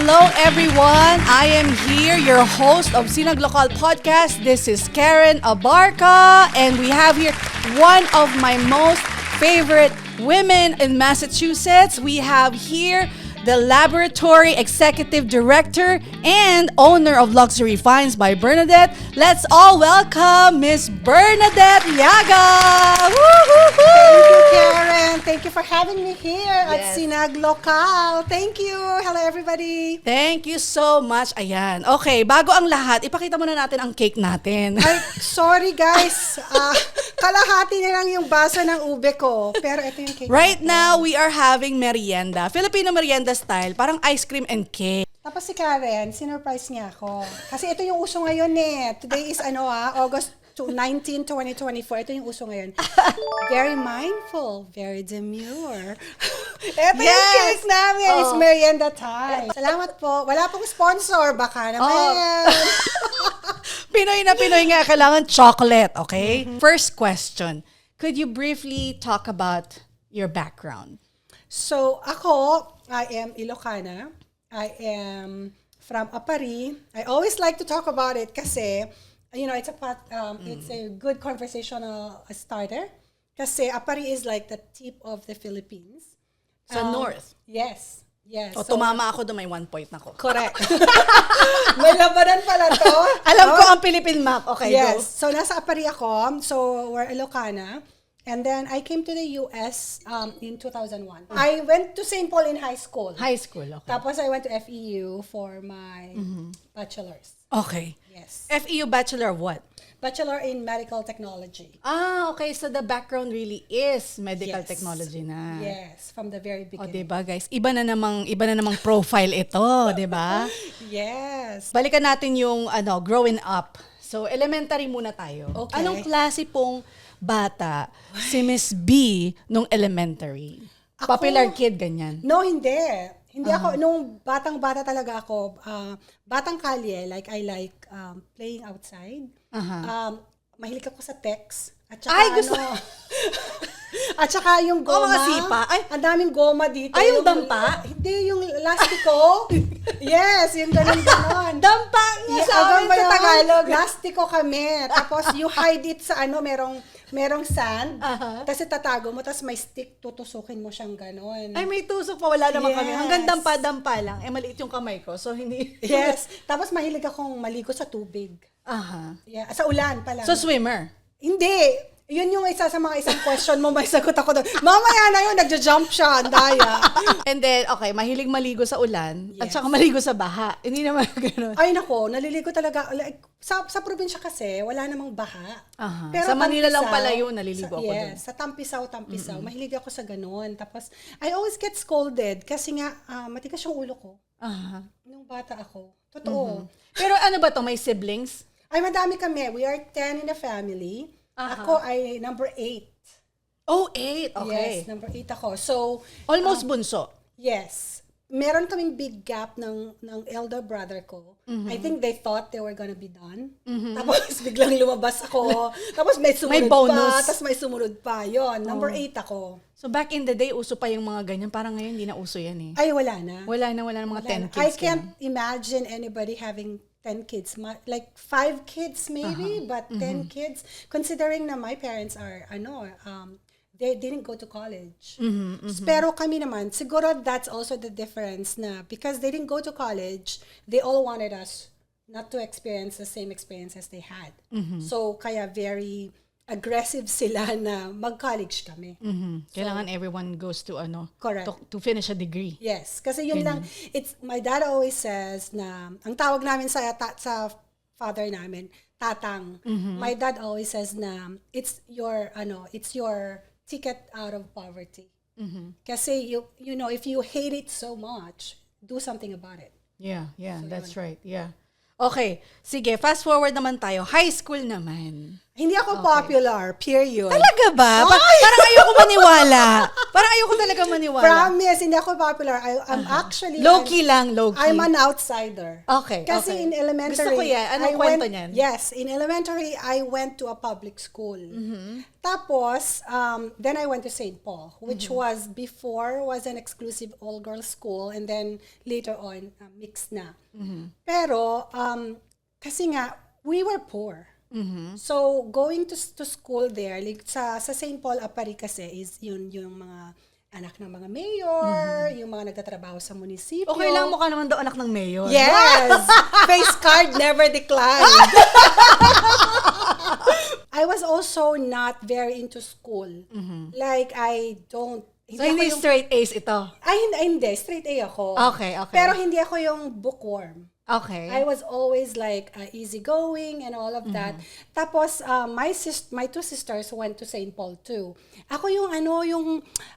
Hello everyone! I am here, your host of Sinag Lokal Podcast. This is Karen Abarca, and we have here one of my most favorite women in Massachusetts. We have here the Laboratory Executive Director and owner of Luxury Finds by Bernadette. Let's all welcome Miss Bernadette Llaga! Woo-hoo-hoo! Thank you, Karen. Thank you for having me here at Yes. Sinag Lokal. Thank you. Hello, everybody. Thank you so much. Ayan. Okay, bago ang lahat, ipakita muna natin ang cake natin. Ay, sorry guys. Kalahati na lang yung baso ng ube ko. Pero ito yung cake. Right natin. now, we are having merienda. Filipino merienda style. Parang ice cream and cake. Tapos si Karen, sinurprise niya ako. Kasi ito yung uso ngayon eh. Today is August 19, 2024. Ito yung uso ngayon. Very mindful, very demure. Ito yung Yes! cake namin. It's Oh. merienda time. Salamat po. Wala pong sponsor. Baka naman. Pinoy na Pinoy nga, kailangan chocolate, okay? First question. Could you briefly talk about your background? So, ako, I am Ilocana. I am from Apari. I always like to talk about it kasi, it's a good conversational starter. Kasi Apari is like the tip of the Philippines. Sa north. Yes. Yes. O, tumama ako doon, may 1 point na ko. Correct. May labanan pala to. Alam ko ang Philippine map. Okay, Yes. go. So, nasa Apari ako. So, we're Ilocana. And then, I came to the US in 2001. I went to St. Paul in high school. High school, okay. Tapos, I went to FEU for my bachelor's. Okay. Yes. FEU Bachelor of what? Bachelor in Medical Technology. Okay. So, the background really is medical Yes. technology na. Yes, from the very O, beginning. diba, guys? Iba na namang profile ito, diba? Yes. Balikan natin yung growing up. So, elementary muna tayo. Okay. Anong klase pong bata si Miss B nung elementary? Popular kid, ganyan. No, hindi. Hindi ako, nung batang-bata talaga ako, batang kalye, I like playing outside. Mahilig ako sa text. At saka, Ay, gusto- at saka yung goma. mga sipa. Ay. Ang daming goma dito. Ay, yung dampa? Hindi, yung lastiko. Yes, yung ganon. Dampa nga sa amin sa Tagalog. Lastiko kami. Tapos you hide it sa merong sand. Tapos itatago mo, tapos may stick, tutusukin mo siyang ganon. Ay, may tusok pa. Wala naman kami. Yes. Hanggang dampa-dampa lang. Maliit yung kamay ko. So, hindi. Yes. Tapos mahilig akong maligo sa tubig. Yeah. Sa ulan pala. So, swimmer. Hindi. Yun yung isa sa mga isang question mo, may sagot ako doon. Mamaya na yun, nagja-jump siya, ang daya. And then, okay, mahilig maligo sa ulan at Yes. saka maligo sa baha. Hindi naman gano'n. Ay nako, naliligo talaga. Sa probinsya kasi, wala namang baha. Sa Manila lang pala yun, naliligo ako yes, doon. sa Tampisaw. Mahilig ako sa ganun. Tapos, I always get scolded kasi nga, matigas yung ulo ko. Nung bata ako. Totoo. Pero ano ba to? May siblings? Ay, madami kami. We are 10 in a family. Ako ay number 8. Oh, 8. Okay. Yes, number 8 ako. So, Almost bunso. yes. Meron kaming big gap ng elder brother ko. I think they thought they were gonna be done. Tapos biglang lumabas ako. Tapos may sumunod May bonus. pa. Tapos may sumunod pa. Yon, number 8 ako. So back in the day, uso pa yung mga ganyan. Parang ngayon, hindi na uso yan eh. Ay, wala na. Wala na mga 10 kids. I can't imagine anybody having 10 kids. Like 5 kids maybe, but 10 kids. Considering na my parents are, they didn't go to college. Pero kami naman, siguro that's also the difference na because they didn't go to college, they all wanted us not to experience the same experiences they had. So, kaya very aggressive sila na mag-college kami. Kailangan everyone goes to Correct. to finish a degree. Yes, kasi yun lang, my dad always says na, ang tawag namin sa father namin, tatang. My dad always says na, it's your ticket out of poverty. Kasi, if you hate it so much, do something about it. Yeah, that's right. Yeah. Okay, sige, fast forward naman tayo. High school naman. Hindi ako popular, period. Talaga ba? Parang ayoko maniwala. Parang ayoko talaga maniwala. Promise, hindi ako popular. I'm actually... Low-key lang, low-key. I'm an outsider. Okay, Kasi okay. in elementary... Gusto ko yan. Anong kwento niyan? Yes, in elementary, I went to a public school. Tapos, then I went to St. Paul, which was an exclusive all-girls school, and then later on, mixed na. Pero, kasi nga, we were poor. So, going to school there, like sa St. Paul Apparel kasi is yung mga anak ng mga mayor, yung mga nagtatrabaho sa munisipyo. Okay lang, mukha naman daw anak ng mayor. Yes! Face card never declined. I was also not very into school. Like, I don't... So, hindi straight A's ito? Hindi. Straight A ako. Okay. Pero hindi ako yung bookworm. Okay. I was always like easygoing and all of that. Tapos my two sisters went to St. Paul too. Ako yung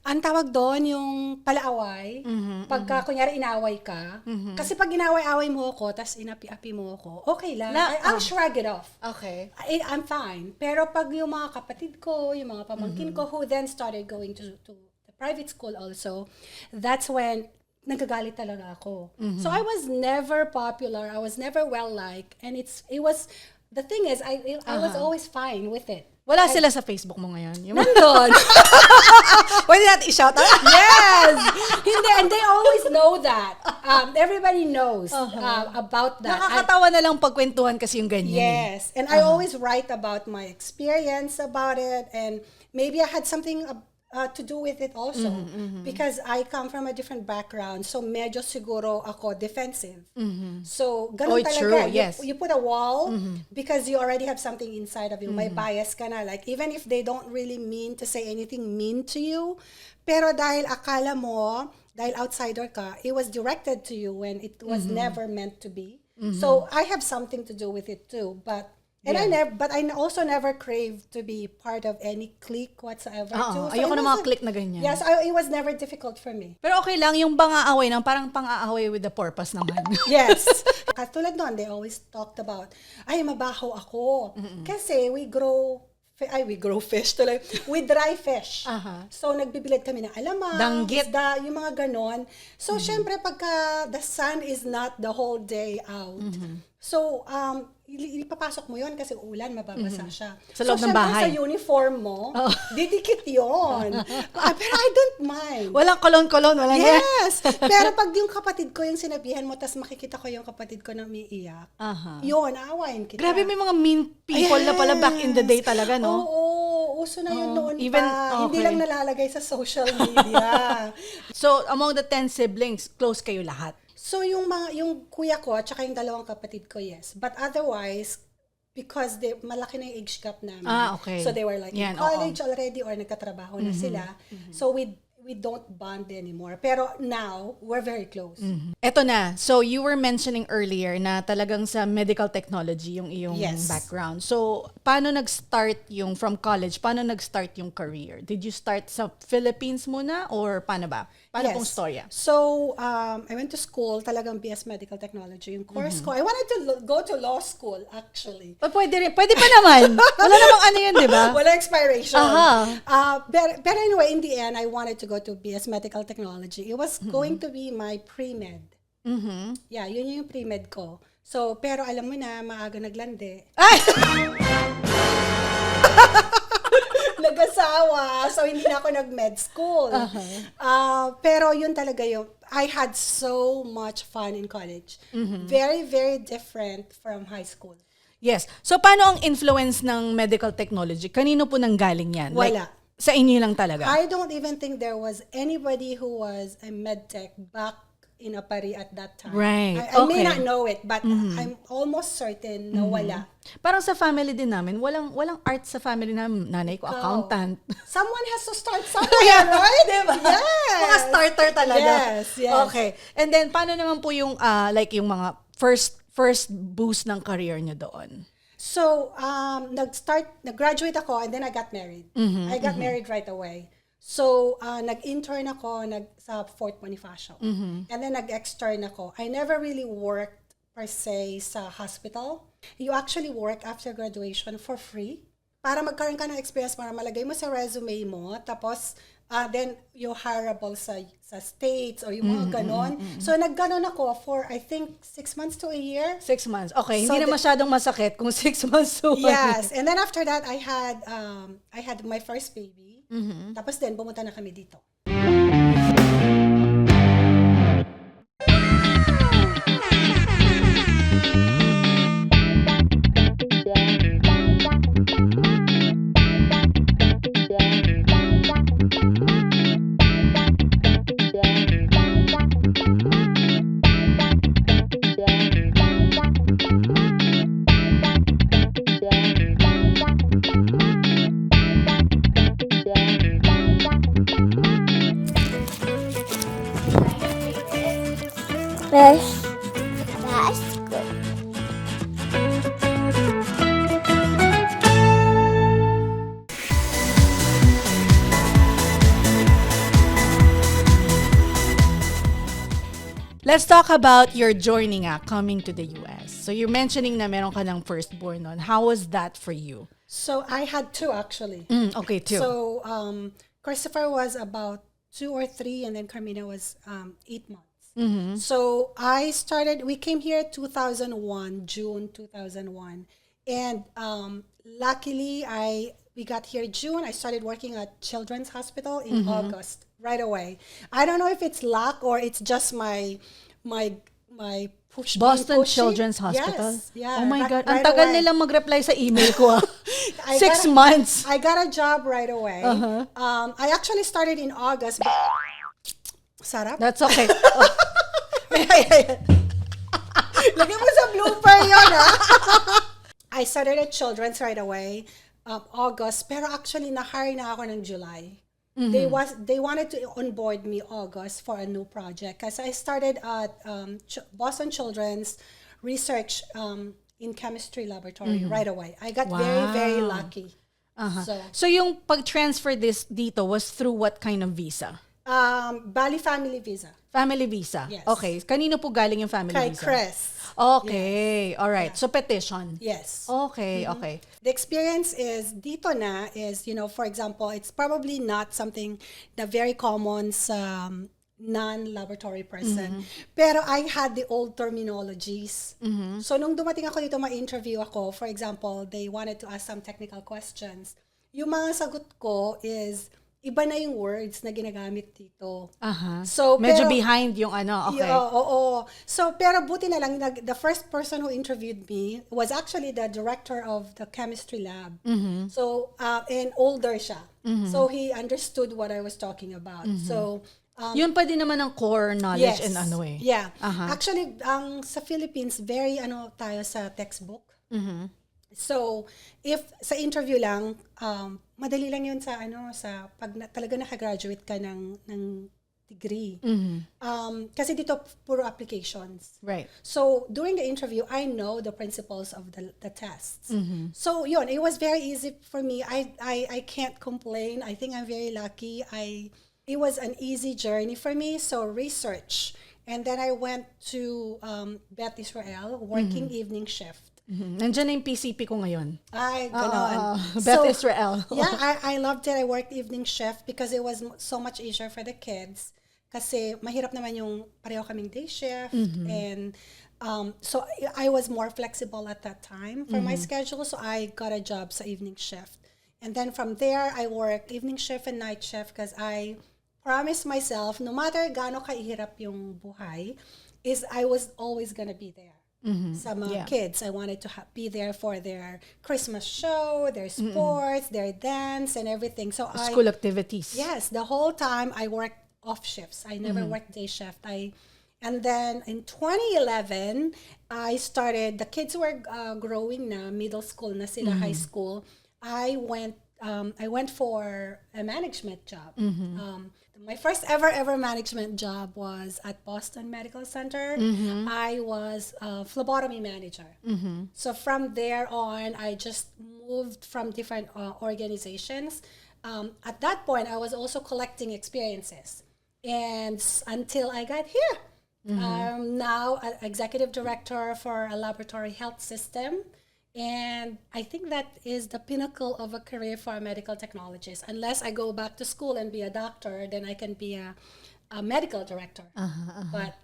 ang tawag doon yung palaaway. Pagka kunyari inaway ka. Kasi pag inaway-away mo ako, tas inapi-api mo ako, okay lang. I'll shrug it off. Okay. I'm fine. Pero pag yung mga kapatid ko, yung mga pamangkin ko who then started going to the private school also, that's when nagagalit talaga ako. So I was never popular. I was never well-liked. And it was, the thing is, I was always fine with it. Wala sila sa Facebook mo ngayon? Nandun. Pwede natin i-shout out? Yes! Hindi, and they always know that. Everybody knows about that. Nakakatawa na lang pagkwentuhan kasi yung ganyan. Yes. And I always write about my experience about it. And maybe I had something to do with it also because I come from a different background, so medyo siguro ako defensive. So ganun talaga. True, yes. You put a wall because you already have something inside of you. May bias ka na, like even if they don't really mean to say anything mean to you, pero dahil akala mo, dahil outsider ka, it was directed to you when it was never meant to be. So I have something to do with it too, but I also never craved to be part of any clique whatsoever too. So ayoko na mga clique na ganyan. Yes, it was never difficult for me. Pero okay lang, yung pang-aaway nang parang pang-aaway with the purpose naman. Yes. Katulad nun, they always talked about, ay, mabaho ako. Kasi we grow fish tuloy. We dry fish. So, nagbibilad kami ng alamang, danggit, isda, yung mga ganon. So, syempre, pagka the sun is not the whole day out, so, ipapasok mo yon kasi ulan, mababasa siya. Sa loob ng bahay. Sa uniform mo, didikit yon. Pero I don't mind. Walang kolon-kolon, walang yes! Pero pag yung kapatid ko yung sinabihan mo, tas makikita ko yung kapatid ko na umiiyak, yun, aawain kita. Grabe, may mga mean people na pala back in the day talaga, no? Oo, uso na yun noon even, pa. Hindi lang nalalagay sa social media. So, among the 10 siblings, close kayo lahat? So, yung kuya ko at saka yung dalawang kapatid ko, yes. But otherwise, because malaki na yung age gap namin. Okay. So, they were like in college already or nagkatrabaho na sila. So, we don't bond anymore. Pero now, we're very close. Eto na. So, you were mentioning earlier na talagang sa medical technology yung iyong background. So, paano nag-start from college? Paano nag-start yung career? Did you start sa Philippines muna or paano ba? Paano pong storya? So, I went to school, talagang BS Medical Technology. Yung course ko, I wanted to go to law school, actually. Pwede rin. Pwede pa naman. Wala namang ano yun, di ba? Wala expiration. But anyway, in the end, I wanted to go to BS Medical Technology. It was going to be my pre-med. Yeah, yun yung pre-med ko. So, pero alam mo na, maaga naglandi. Ay! Nag-asawa. So, hindi na ako nag-med school. Pero yun talaga yung, I had so much fun in college. Very, very different from high school. Yes. So, paano ang influence ng medical technology? Kanino po nanggaling yan? Wala. Sa inyo lang talaga? I don't even think there was anybody who was a medtech back in Apari at that time. Right. I may not know it, but I'm almost certain na wala. Parang sa family din namin, walang art sa family namin. Nanay ko, accountant. Someone has to start somewhere, right? Diba? Yes. Mga starter talaga. Yes, yes. Okay. And then, paano naman po yung, yung mga first boost ng career nyo doon? So, nag-graduate ako and then I got married. I got married right away. So, nag-intern ako sa Fort Bonifacio. And then nag-extern ako. I never really worked per se sa hospital. You actually work after graduation for free. para magkaroon ka ng experience, para malagay mo sa resume mo, tapos then you're hireable sa States or yung mga ganon. So nagganon ako for I think 6 months to a year. 6 months. Okay, So hindi na masyadong masakit kung 6 months to 1 Yes, and then after that I had my first baby. Tapos then pumunta na kami dito. That's good. Let's talk about your journey nga, coming to the US. So you're mentioning na meron ka ng firstborn nun. How was that for you? So I had two actually. Okay, two. So Christopher was about 2 or 3, and then Carmina was 8 months. So we came here 2001, June 2001. And luckily, we got here June. I started working at Children's Hospital in August, right away. I don't know if it's luck or it's just my push. Boston being pushy. Children's Hospital? Yes, yeah. Oh my right- God. right Ang tagal away. nilang mag-reply sa email ko. I 6 got a- months. I got a job right away. I actually started in August. Sarap. That's okay. Lagyan mo sa blooper yun, ha? I started at Children's right away, August. Pero actually, na-hire na ako ng July. They wanted to onboard me August for a new project. Kasi I started at Boston Children's Research in Chemistry Laboratory right away. I got very, very lucky. So yung pag-transfer dito was through what kind of visa? Bali family visa. Family visa? Yes. Okay. Kanino po galing yung family Kay visa? Chris. Okay. All right. So petition. Yes. Okay. Okay. The experience is, dito na is, for example, it's probably not something that very common sa non-laboratory person. Pero I had the old terminologies. So nung dumating ako dito, ma-interview ako, for example, they wanted to ask some technical questions. Yung mga sagot ko is, iba na yung words na ginagamit dito. So, Medyo pero, behind yung ano. Okay. Oo. So, pero buti na lang, the first person who interviewed me was actually the director of the chemistry lab. So, and older siya. So, he understood what I was talking about. So, yun pa din naman ang core knowledge yes. and ano eh. Yeah. Actually, sa Philippines, very tayo sa textbook. So, if sa interview lang, madali lang yun sa pag talaga nakagraduate ka ng degree. Kasi dito puro applications. Right. So, during the interview, I know the principles of the tests. So, yun, it was very easy for me. I can't complain. I think I'm very lucky. It was an easy journey for me. So, research. And then I went to Beth Israel, working evening shift. Nandiyan na yung PCP ko ngayon. Ay, ganon. Beth Israel. Yeah, I loved it. I worked evening shift because it was so much easier for the kids. Kasi mahirap naman yung pareho kaming day shift. And so I was more flexible at that time for my schedule. So I got a job sa evening shift. And then from there, I worked evening shift and night shift because I promised myself, no matter gaano kahirap yung buhay, is I was always gonna be there. Sa mga kids. I wanted to be there for their Christmas show, their sports, their dance, and everything. So School activities. Yes, the whole time I worked off shifts. I never worked day shift. And then in 2011, I started, the kids were growing na, middle school na sila, high school. I went for a management job. My first ever management job was at Boston Medical Center. I was a phlebotomy manager. So from there on, I just moved from different organizations. At that point, I was also collecting experiences. And until I got here, I'm now an executive director for a laboratory health system. And I think that is the pinnacle of a career for a medical technologist. Unless I go back to school and be a doctor, then I can be a medical director. But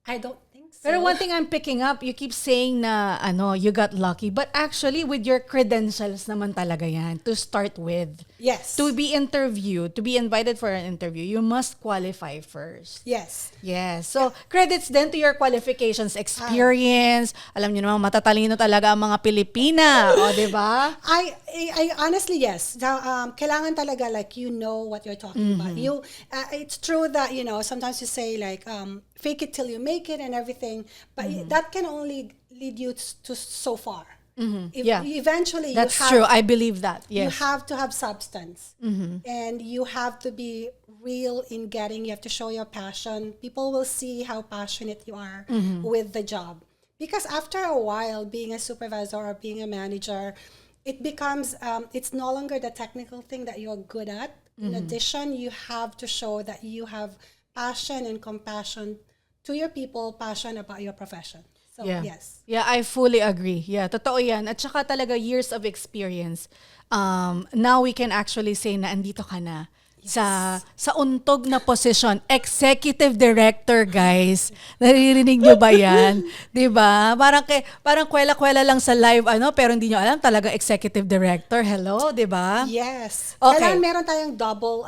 I don't think so. Pero one thing I'm picking up, you keep saying na you got lucky, but actually with your credentials naman talaga yan to start with. Yes. To be interviewed, to be invited for an interview, you must qualify first. Yes. Yes. So, credits then to your qualifications, experience. Alam niyo naman, matatalino talaga ang mga Pilipina. O, di ba? I honestly, yes. Kailangan talaga, like, you know what you're talking about. It's true that, sometimes you say, like, fake it till you make it and everything, but that can only lead you to so far. Eventually, that's true. I believe that. Yes. You have to have substance, and you have to be real in getting. You have to show your passion. People will see how passionate you are with the job, because after a while, being a supervisor or being a manager, it becomes it's no longer the technical thing that you're good at. In addition, you have to show that you have passion and compassion to your people, passion about your profession. So, yes. Yeah, I fully agree. Yeah, totoo yan. At saka talaga years of experience. Now we can actually say na andito ka na. Sa untog na position, executive director, guys. Naririnig nyo ba yan? 'Di ba? Parang kwela-kwela lang sa live pero hindi nyo alam talaga executive director. Hello, 'di ba? Yes. Okay. Kailangan meron tayong double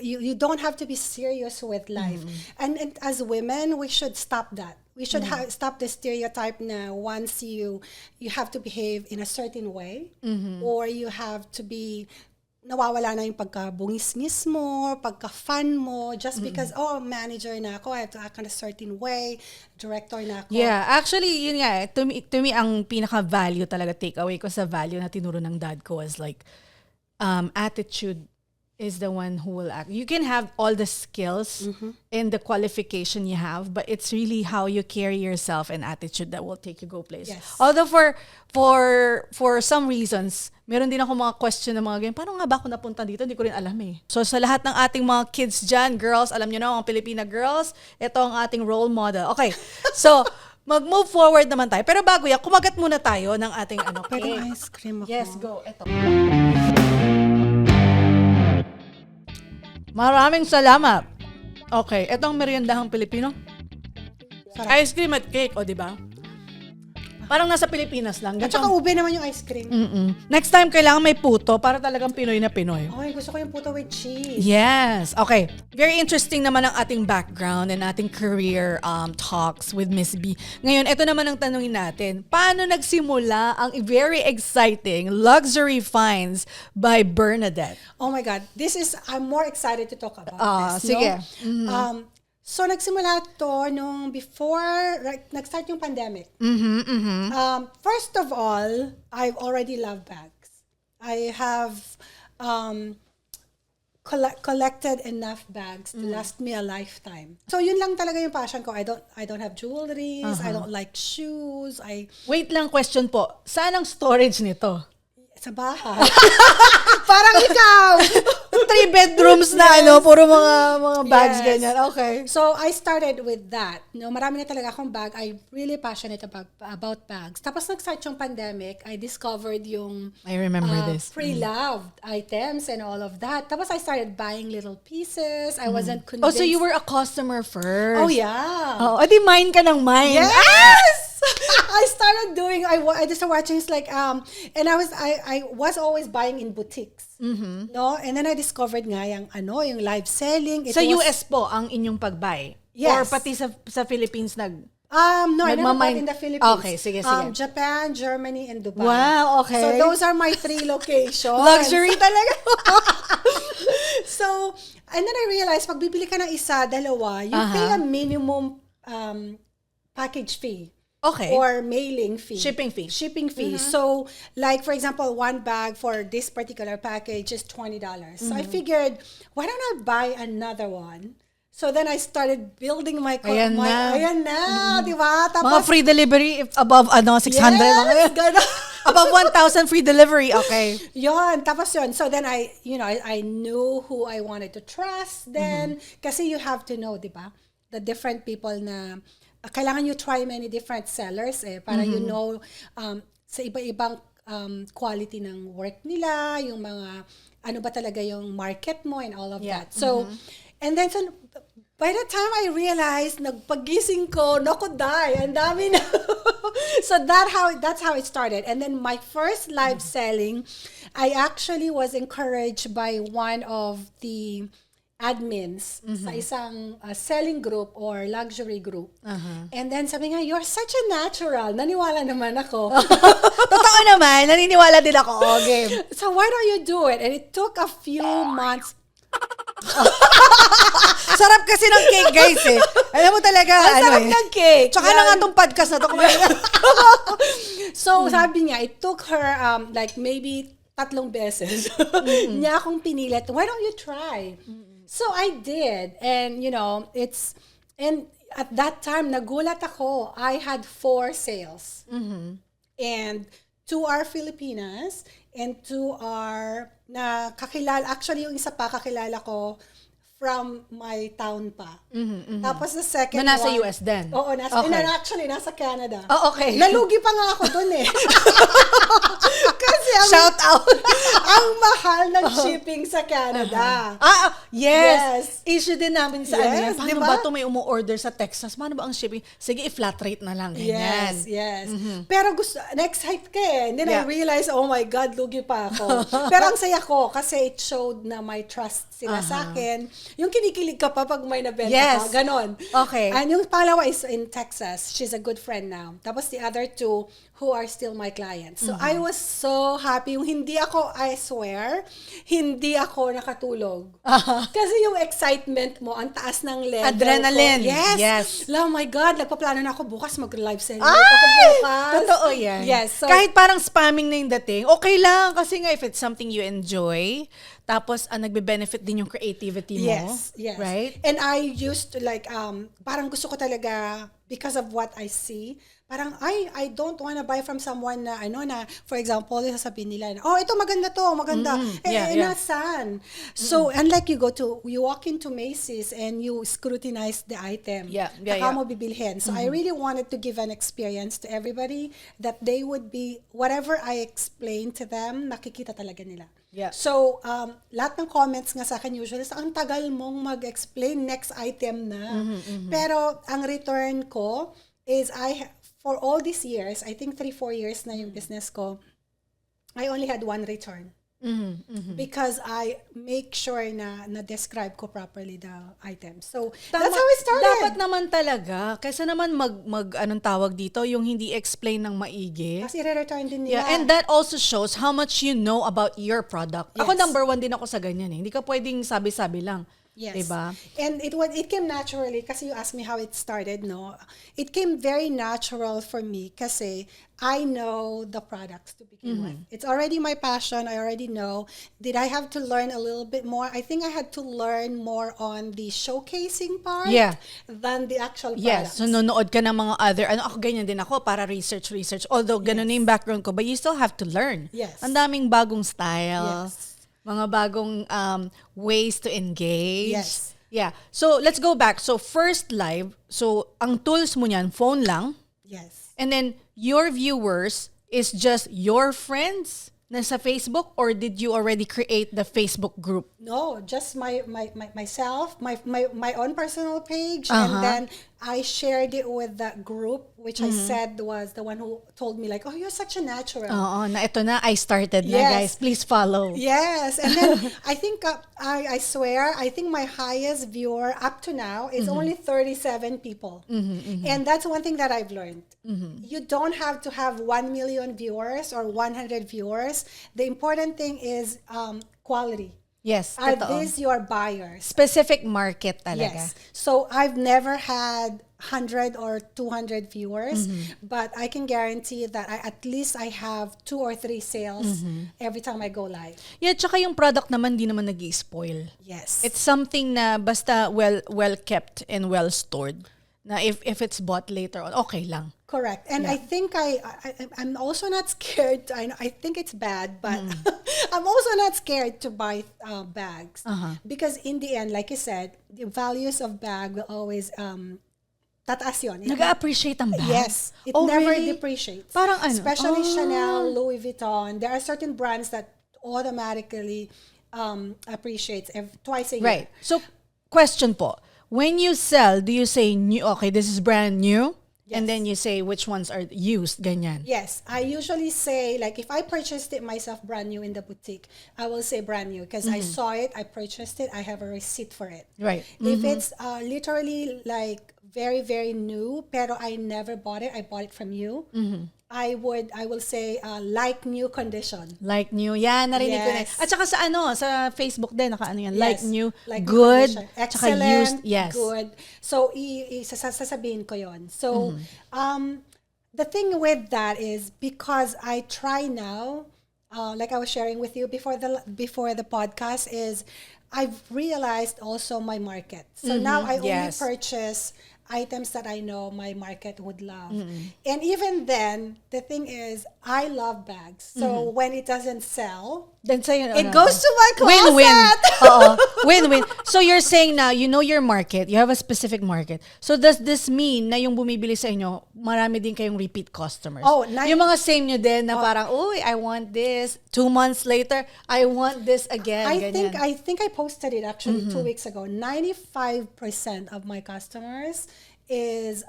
you don't have to be serious with life. And as women, we should stop that. We should stop the stereotype na once you have to behave in a certain way or you have to be nawawala na yung pagka-bungis-ngis mo, pagka-fun mo, just because, manager na ako, I have to act in a certain way, director na ako. Yeah, actually, yun nga, to me, ang pinaka-value talaga, takeaway ko sa value na tinuro ng dad ko is like, attitude is the one who will act. You can have all the skills and the qualification you have, but it's really how you carry yourself and attitude that will take you go places. Yes. Although for some reasons, meron din ako mga question na mga ganyan, paano nga ba ako napunta dito? Hindi ko rin alam eh. So sa lahat ng ating mga kids dyan, girls, alam nyo na, mga Pilipina girls, ito ang ating role model. Okay, so mag-move forward naman tayo. Pero bago yan, kumagat muna tayo ng ating Pwede cake. ice cream ako. Yes, go. Ito. Maraming salamat. Okay, etong meriendahang Pilipino. Sarap. Ice cream at cake, di ba? Parang nasa Pilipinas lang. At saka ube naman yung ice cream. Next time, kailangan may puto para talagang Pinoy na Pinoy. Okay, gusto ko yung puto with cheese. Yes. Okay. Very interesting naman ang ating background and ating career talks with Miss B. Ngayon, ito naman ang tanungin natin. Paano nagsimula ang very exciting Luxury Finds by Bernadette? Oh my God. I'm more excited to talk about this. Sige. No? So, nagsimula to nung before, nag-start yung pandemic. First of all, I've already loved bags. I have collected enough bags to last me a lifetime. So, yun lang talaga yung passion ko. I don't have jewelries. I don't like shoes. Wait lang, question po. Saan ang storage nito? Sa bahay. Parang ikaw! 3 bedrooms na puro mga bags ganyan. Okay. So, I started with that. Marami na talaga akong bag. I'm really passionate about bags. Tapos nag-start yung pandemic, I discovered yung I remember this. Pre-loved items and all of that. Tapos I started buying little pieces. I wasn't convinced. Oh, so you were a customer first? Oh, yeah. Oh, edi mine ka ng mine. Yes! I started doing, I just started watching, it's like, and I was always buying in boutiques. No? And then I discovered nga yung live selling. Sa US po ang inyong pag-buy? Yes. Or pati sa Philippines No, I never bought in the Philippines. Okay, sige. Japan, Germany, and Dubai. Wow, okay. So those are my 3 locations. Luxury talaga. So, and then I realized, pag bibili ka ng isa, dalawa, you pay a minimum package fee. Okay. Or mailing fee. Shipping fee. So, like, for example, one bag for this particular package is $20. So, I figured, why don't I buy another one? So, then I started building my... Ayan na. Di ba? Tapos, mga free delivery if above 600. Yes, above 1,000 free delivery. Okay. Yon, tapos yon. So then I knew who I wanted to trust then. Kasi you have to know, di ba? The different people na kailangan you try many different sellers para you know sa iba-ibang quality ng work nila, yung mga ano ba talaga yung market mo and all of that. So, and then so, by the time I realized, nagpagising ko, naku, ang dami na. So that's how it started. And then my first live selling, I actually was encouraged by one of the admins sa isang selling group or luxury group. And then sabi nga, you're such a natural. Naniwala naman ako. Totoo naman, naniniwala din ako. Okay. So why don't you do it? And it took a few months. Sarap kasi ng cake, guys eh. Alam mo talaga, Sarap ng cake. Tsaka na nga tong podcast na to. So sabi niya, it took her like maybe 3 beses niya akong pinilit. Why don't you try? So I did. And you know, and at that time, nagulat ako. I had 4 sales. And 2 are Filipinas and 2 are na kakilala. Actually, yung isa pa kakilala ko from my town pa. Tapos the second na nasa one, US din? Oo, Okay. nasa Canada. Oh, okay. Nalugi pa nga ako dun eh. Kasi Shout out! ang mahal ng shipping sa Canada. Yes. Issue din namin sa ano yan. Yes, Paano diba? ba ito may umu-order sa Texas? Paano ba ang shipping? Sige, i-flat rate na lang. Ganyan. Yes. Pero next hype ka eh. And then I Yeah. realized, oh my God, lugi pa ako. Pero ang saya ko kasi it showed na may trust sila sa akin. Yung kinikilig ka pa pag may nabenta Yes. ka. Ganon. Okay. And yung pangalawa is in Texas. She's a good friend now. Tapos the other 2 who are still my clients. So I was so happy. Yung hindi ako, I swear, hindi ako nakatulog. Kasi yung excitement mo, ang taas ng level Adrenaline. ko. Yes. Yes. Oh my God, nagpaplano na ako bukas mag-live selling. Ako bukas. Totoo yan. Yes. So, kahit parang spamming na yung dating, okay lang. Kasi nga, if it's something you enjoy, tapos nagbe-benefit din yung creativity mo. Yes. Right? And I used to like, parang gusto ko talaga, because of what I see, parang I don't want to buy from someone na for example, sasabihin nila, oh, ito maganda. Nasaan? So, unlike you walk into Macy's and you scrutinize the item. Saka mo bibilhin. So, I really wanted to give an experience to everybody that they would be, whatever I explain to them, nakikita talaga nila. Yeah. So, lahat ng comments nga sa akin usually, ang tagal mong mag-explain, next item na. Pero, ang return ko is for all these years, I think 3-4 years na yung business ko, I only had 1 return. Because I make sure na describe ko properly the items. So, that's how it started. Dapat naman talaga. Kaysa naman anong tawag dito, yung hindi explain ng maigi. Kasi re-return din nila. Yeah, and that also shows how much you know about your product. Yes. Ako number 1 din ako sa ganyan eh. Hindi ka pwedeng sabi-sabi lang. Yes. Diba? And it came naturally kasi you asked me how it started, no? It came very natural for me kasi I know the products to begin with. It's already my passion. I already know. Did I have to learn a little bit more? I think I had to learn more on the showcasing part than the actual products. Yes. So, nanonood ka ng mga other, ako ganyan din ako para research. Although, ganun na yung background ko. But you still have to learn. Yes. Ang daming bagong style. Yes. Mga bagong ways to engage. Yes. Yeah. So, let's go back. So, first live. So, ang tools mo niyan, phone lang. Yes. And then, your viewers is just your friends na sa Facebook, or did you already create the Facebook group? No, just myself, my own personal page, and then I shared it with that group, which I said was the one who told me like, oh, you're such a natural. Oo, na ito na, I started na, Yes. guys. Please follow. Yes, and then I think I swear I think my highest viewer up to now is only 37 people, and that's one thing that I've learned. You don't have to have 1 million viewers or 100 viewers. The important thing is quality. Yes, Are totoo. these your buyers? Specific market talaga. Yes. So I've never had 100 or 200 viewers, but I can guarantee that at least I have 2 or 3 sales every time I go live. Yeah, tsaka yung product naman di naman nag-i-spoil. Yes. It's something na basta well kept and well stored. Na if it's bought later on, okay lang. Correct. And I think I'm also not scared. I think it's bad, but I'm also not scared to buy bags. Because in the end, like you said, the values of bag will always tataas yun. Nag-appreciate ang bag? Yes. It Oh, never really? depreciates. Parang ano? Especially Chanel, Louis Vuitton. There are certain brands that automatically appreciates twice a year. Right. So, question po. When you sell, do you say new? Okay, this is brand new, and Yes. then you say which ones are used, ganyan. Yes, I usually say, like, if I purchased it myself brand new in the boutique, I will say brand new because I saw it, I purchased it, I have a receipt for it. Right. If it's literally like very, very new, pero I never bought it, I bought it from you, I will say like new condition. Like new. Yan, narinig ko na. Yes. At saka sa Facebook din, naka-ano yan. Like Yes, new, like new good, condition. tsaka Excellent, used. Yes. good. So, sasabihin ko yon. So, the thing with that is because I try now, like I was sharing with you before the podcast, is I've realized also my market. So now I only Yes. purchase items that I know my market would love. And even then, the thing is, I love bags. So when it doesn't sell, Then sa'yo, it goes to my closet. Win-win. Oo. Win-win. So you're saying now, you know your market, you have a specific market. So does this mean na yung bumibili sa inyo, marami din kayong repeat customers? Oh, yung mga same nyo din na parang, uy, I want this. 2 months later, I want this again. I ganyan. think I posted it actually 2 weeks ago. 95% of my customers is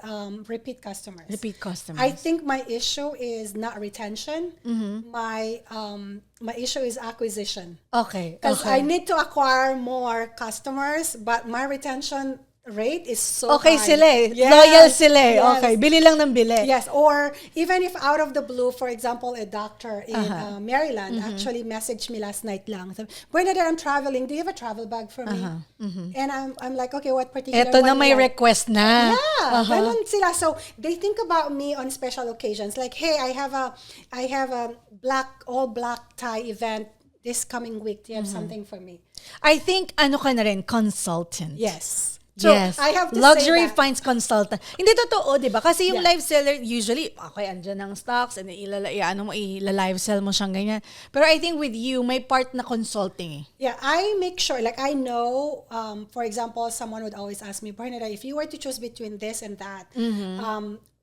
repeat customers. Repeat customers. I think my issue is not retention. My issue is acquisition. Okay. Because okay. I need to acquire more customers, but my retention rate is so Okay high. sila eh. Yes, Loyal sila eh. yes. Okay. Bili lang ng bili. Yes, or even if out of the blue, for example, a doctor in Maryland actually messaged me last night lang. Sabi, Bernadette, I'm traveling. Do you have a travel bag for me? And I'm like, okay, what particular Eto na one may you like? request na. Yeah, ganun sila. So they think about me on special occasions. Like, hey, I have a all black tie event this coming week. Do you have something for me? I think ano ka na rin, consultant. Yes. So yes. I have to Luxury say that. finds consultant. Hindi totoo, di ba? Kasi yung Yeah. live seller, usually, okay, andyan ang stocks, and ila-live sell mo siyang ganyan. Pero I think with you, may part na consulting eh. Yeah, I make sure, like I know, for example, someone would always ask me, Bernadette, if you were to choose between this and that,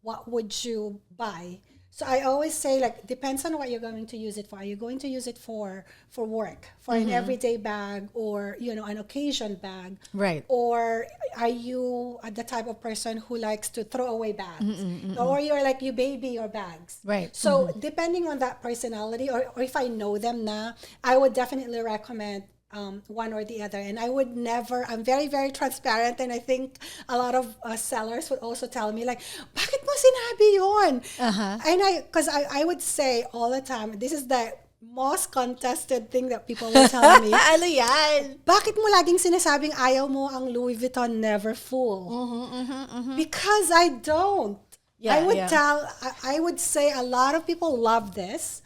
what would you buy? So I always say, like, depends on what you're going to use it for. Are you going to use it for work, for an everyday bag, or an occasion bag, Right. Or are you the type of person who likes to throw away bags, or you're like you baby your bags, Right. So depending on that personality, or if I know them na, I would definitely recommend one or the other. And I would never, I'm very, very transparent. And I think a lot of sellers would also tell me like, bakit mo sinabi yun? And because I would say all the time, this is the most contested thing that people will tell me. Ano yan? Bakit mo laging sinasabing ayaw mo ang Louis Vuitton Never Full? Because I don't. Yeah, I would say a lot of people love this.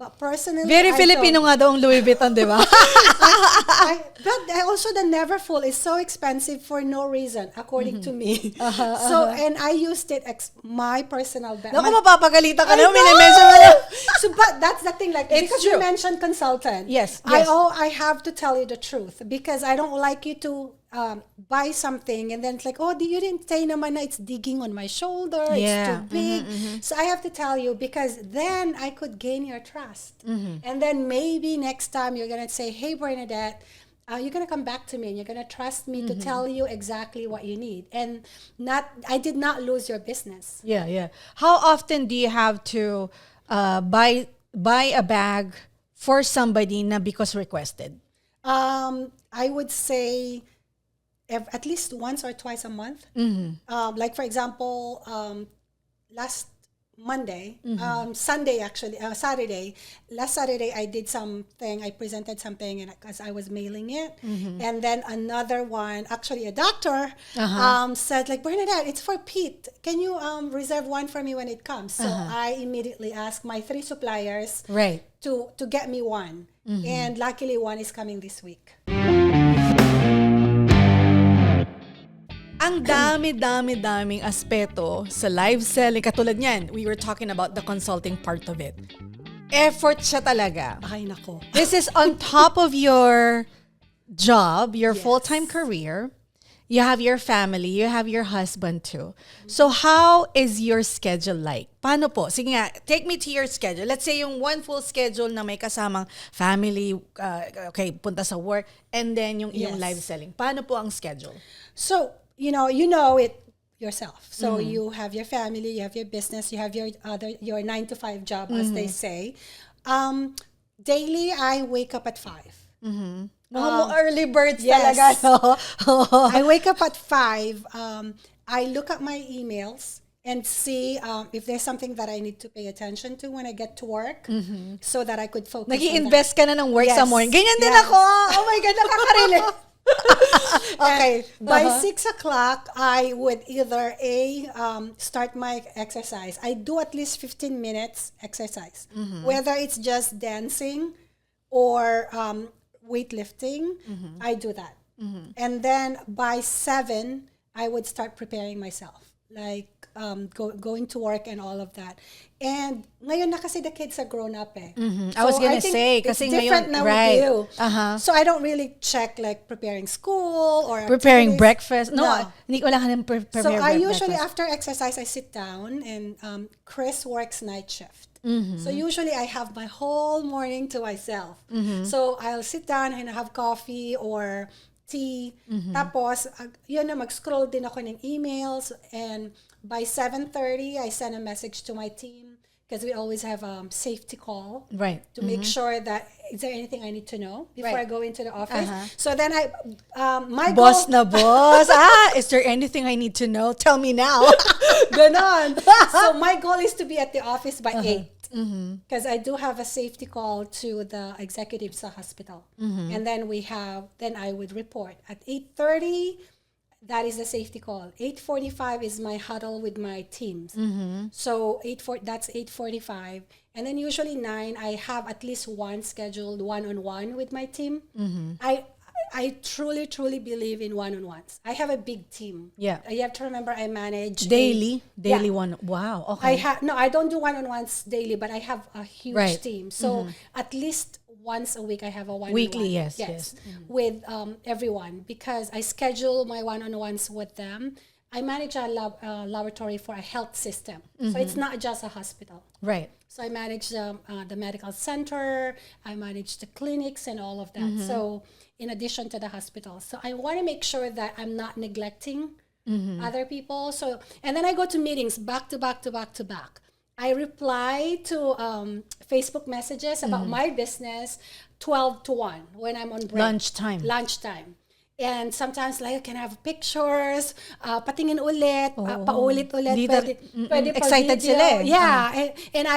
But personally, Very I Filipino don't. nga daw ang Louis Vuitton, di ba? But also the Neverfull is so expensive for no reason, according to me. So, and I used it, my personal bag. Naku, mapapagalitan ka I na. know! Minimension mo na. So, but that's the thing, like, It's because true. you mentioned consultant. Yes, I yes. have to tell you the truth because I don't like you to buy something and then it's like, oh, you didn't say naman na it's digging on my shoulder, Yeah. it's too big. So I have to tell you because then I could gain your trust. And then maybe next time you're going to say, hey, Bernadette, you're going to come back to me and you're going to trust me to tell you exactly what you need. And I did not lose your business. Yeah. How often do you have to buy a bag for somebody na because requested? I would say at least once or twice a month. Like for example, last Monday, Sunday actually, Saturday. Last Saturday I did something. I presented something, and because I was mailing it, and then another one, actually a doctor, said like, Bernadette, it's for Pete. Can you reserve one for me when it comes? So I immediately asked my 3 suppliers Right. to get me one, and luckily one is coming this week. Ang daming aspeto sa live selling. Katulad niyan, we were talking about the consulting part of it. Effort siya talaga. Ay, nako. This is on top of your job, your Yes. full-time career. You have your family, you have your husband too. So how is your schedule like? Paano po? Sige nga, take me to your schedule. Let's say yung one full schedule na may kasamang family, okay, punta sa work, and then yung iyong Yes. live selling. Paano po ang schedule? So, you know it yourself. So you have your family, you have your business, you have your 9 to 5 job, as they say. Daily, I wake up at 5. Mga early birds yes. talaga, no? I wake up at 5. I look at my emails and see if there's something that I need to pay attention to when I get to work so that I could focus on Nag-i-invest ka na ng work sa Yes. morning. Ganyan din Yes. ako. Oh my God, nakaka-relate. Okay. By 6 o'clock, I would either start my exercise. I do at least 15 minutes exercise, whether it's just dancing or weightlifting. I do that, and then by 7, I would start preparing myself, like going to work and all of that. And ngayon na kasi the kids are grown up eh. I was gonna think say, it's kasi different ngayon, now right. with you. So I don't really check like preparing school or Preparing activities. breakfast. No, hindi ko lang prepare So I breakfast. usually after exercise I sit down and Chris works night shift. So usually I have my whole morning to myself. So I'll sit down and have coffee or tea. Tapos yun na mag-scroll din ako ng emails, and by 7:30 I send a message to my team because we always have a safety call Right. to make sure that is there anything I need to know before Right. I go into the office. So then my Boss goal, na boss. Is there anything I need to know? Tell me now. ganon. So my goal is to be at the office by 8. Because I do have a safety call to the executives sa hospital. And then I would report at 8:30. That is the safety call. 8:45 is my huddle with my teams. So that's 8:45. And then usually 9, I have at least one scheduled one-on-one with my team. I truly, truly believe in one-on-ones. I have a big team. Yeah. You have to remember I manage Daily Yeah. one. Wow. Okay. I don't do one-on-ones daily, but I have a huge Right. team. So at least once a week I have a one-on-one. Weekly, yes. With everyone, because I schedule my one-on-ones with them. I manage a laboratory for a health system. So it's not just a hospital. Right. So I manage the medical center, I manage the clinics and all of that. So in addition to the hospital. So I want to make sure that I'm not neglecting other people. So, and then I go to meetings back to back to back to back. I reply to Facebook messages about my business 12 to 1 when I'm on break. Lunchtime. And sometimes like, can I have pictures, patingin ulit, paulit-ulit, pwede excited video. sila eh. Yeah, and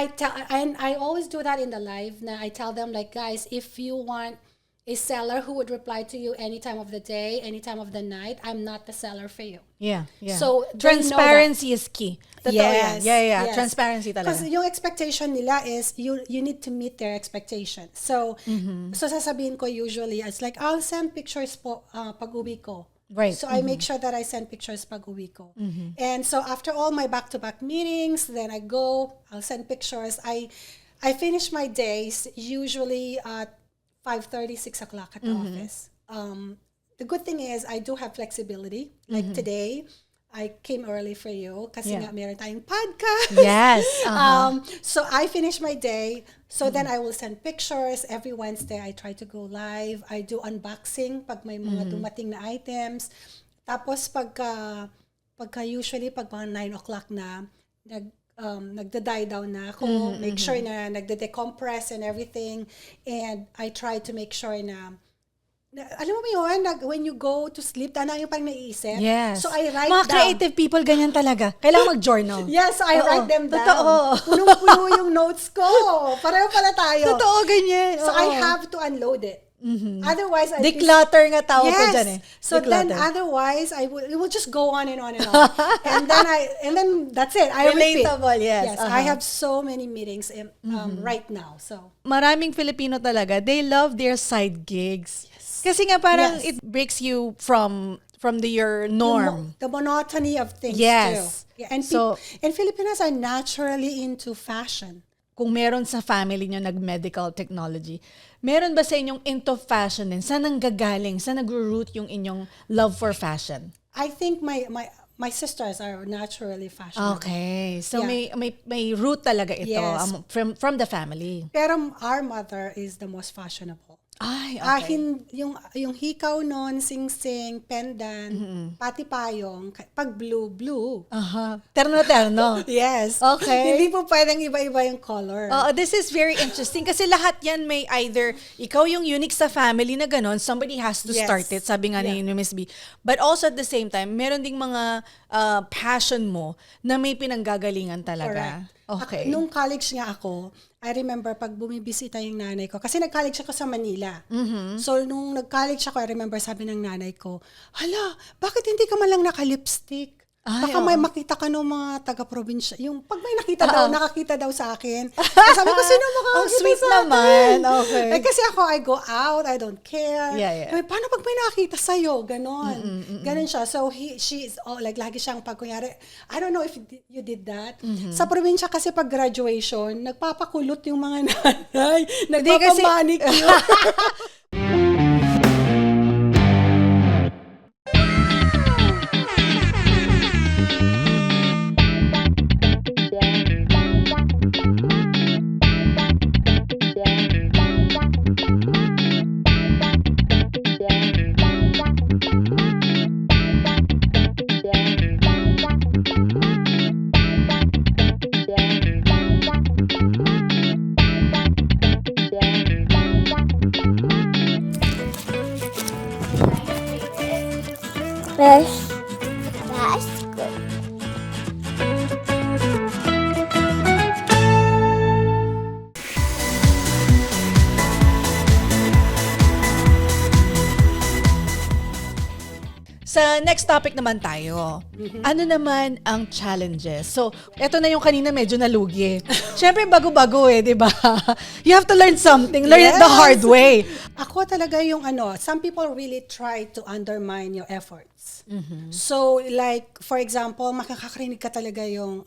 I always do that in the live. Na I tell them like, guys, if you want a seller who would reply to you any time of the day, any time of the night, I'm not the seller for you. Yeah. So transparency is key. Totoo yan. Yes, Yeah. yes. Transparency talaga. Kasi yung expectation nila is you need to meet their expectations. So so sasabihin ko usually, it's like, I'll send pictures po pag-uwi ko. Right. So I make sure that I send pictures pag-uwi ko. And so after all my back-to-back meetings, then I'll send pictures. I finish my days usually at 5:30, 6 o'clock at the office. The good thing is I do have flexibility. Like today, I came early for you kasi nga meron tayong podcast. Yes. So I finish my day. So then I will send pictures. Every Wednesday, I try to go live. I do unboxing pag may mga dumating na items. Tapos usually pag mga 9 o'clock na, nagda-die down na ako, make sure na nagde-decompress and everything, and I try to make sure na alam mo yun, when you go to sleep, tana yung pang naiisip. Yes. So I write mga down. creative people, ganyan talaga. Kailangan mag-journal. Yes, I write them down. Totoo. Punong-puno yung notes ko. Pareho pala tayo. Totoo, ganyan. So I have to unload it. Otherwise, Declutter nga tawag ko yes. dyan eh. So then, Declutter. otherwise, it will just go on and on and on. and then that's it. I repeat. Relatable, yes. I have so many meetings right now. So Maraming Filipino talaga, they love their side gigs. Kasi nga parang Yes. it breaks you from your norm. the monotony of things Yes. too. Yeah, and and Filipinos are naturally into fashion. Kung meron sa family nyo nag-medical technology, meron ba sa inyong into fashion din? Saan nanggagaling? Saan nag-root yung inyong love for fashion? I think my sisters are naturally fashionable. Okay. So Yeah. may root talaga ito Yes. from the family. Pero our mother is the most fashionable. Ay, okay. Yung hikaw nun, sing-sing, pendant, pati payong, pag blue. Aha. Terno. Yes. Okay. Hindi po pwedeng iba-iba yung color. This is very interesting kasi lahat yan may either ikaw yung unique sa family na ganon, somebody has to Yes. start it, sabi nga ni Miss B. But also at the same time, meron ding mga passion mo na may pinanggagalingan talaga. Correct. Okay. Nung college nga ako, I remember pag bumibisita yung nanay ko, kasi nag-college ako sa Manila. So, nung nag-college ako, I remember sabi ng nanay ko, hala, bakit hindi ka man lang naka-lipstick? Ay, Baka may oo. makita ka ng mga taga-probinsya. Yung pag may nakakita daw sa akin. Sabi ko, sino makakita Ang sweet sa naman. akin? Okay. Kasi ako, I go out, I don't care. Yeah. Sabi, paano pag may nakakita sa'yo? Ganon. Ganon siya. So, she's, like, lagi siyang pag, kunyari, I don't know if you did that. Sa probinsya kasi pag graduation, nagpapakulot yung mga nanay. Nagpapamanicure. That's good. Sa next topic naman tayo. Ano naman ang challenges? So, eto na yung kanina medyo nalugi. Siyempre, bago-bago di ba? You have to learn something. Learn it the Yes. hard way. Ako talaga yung some people really try to undermine your efforts. So, like, for example, makakarinig ka talaga yung,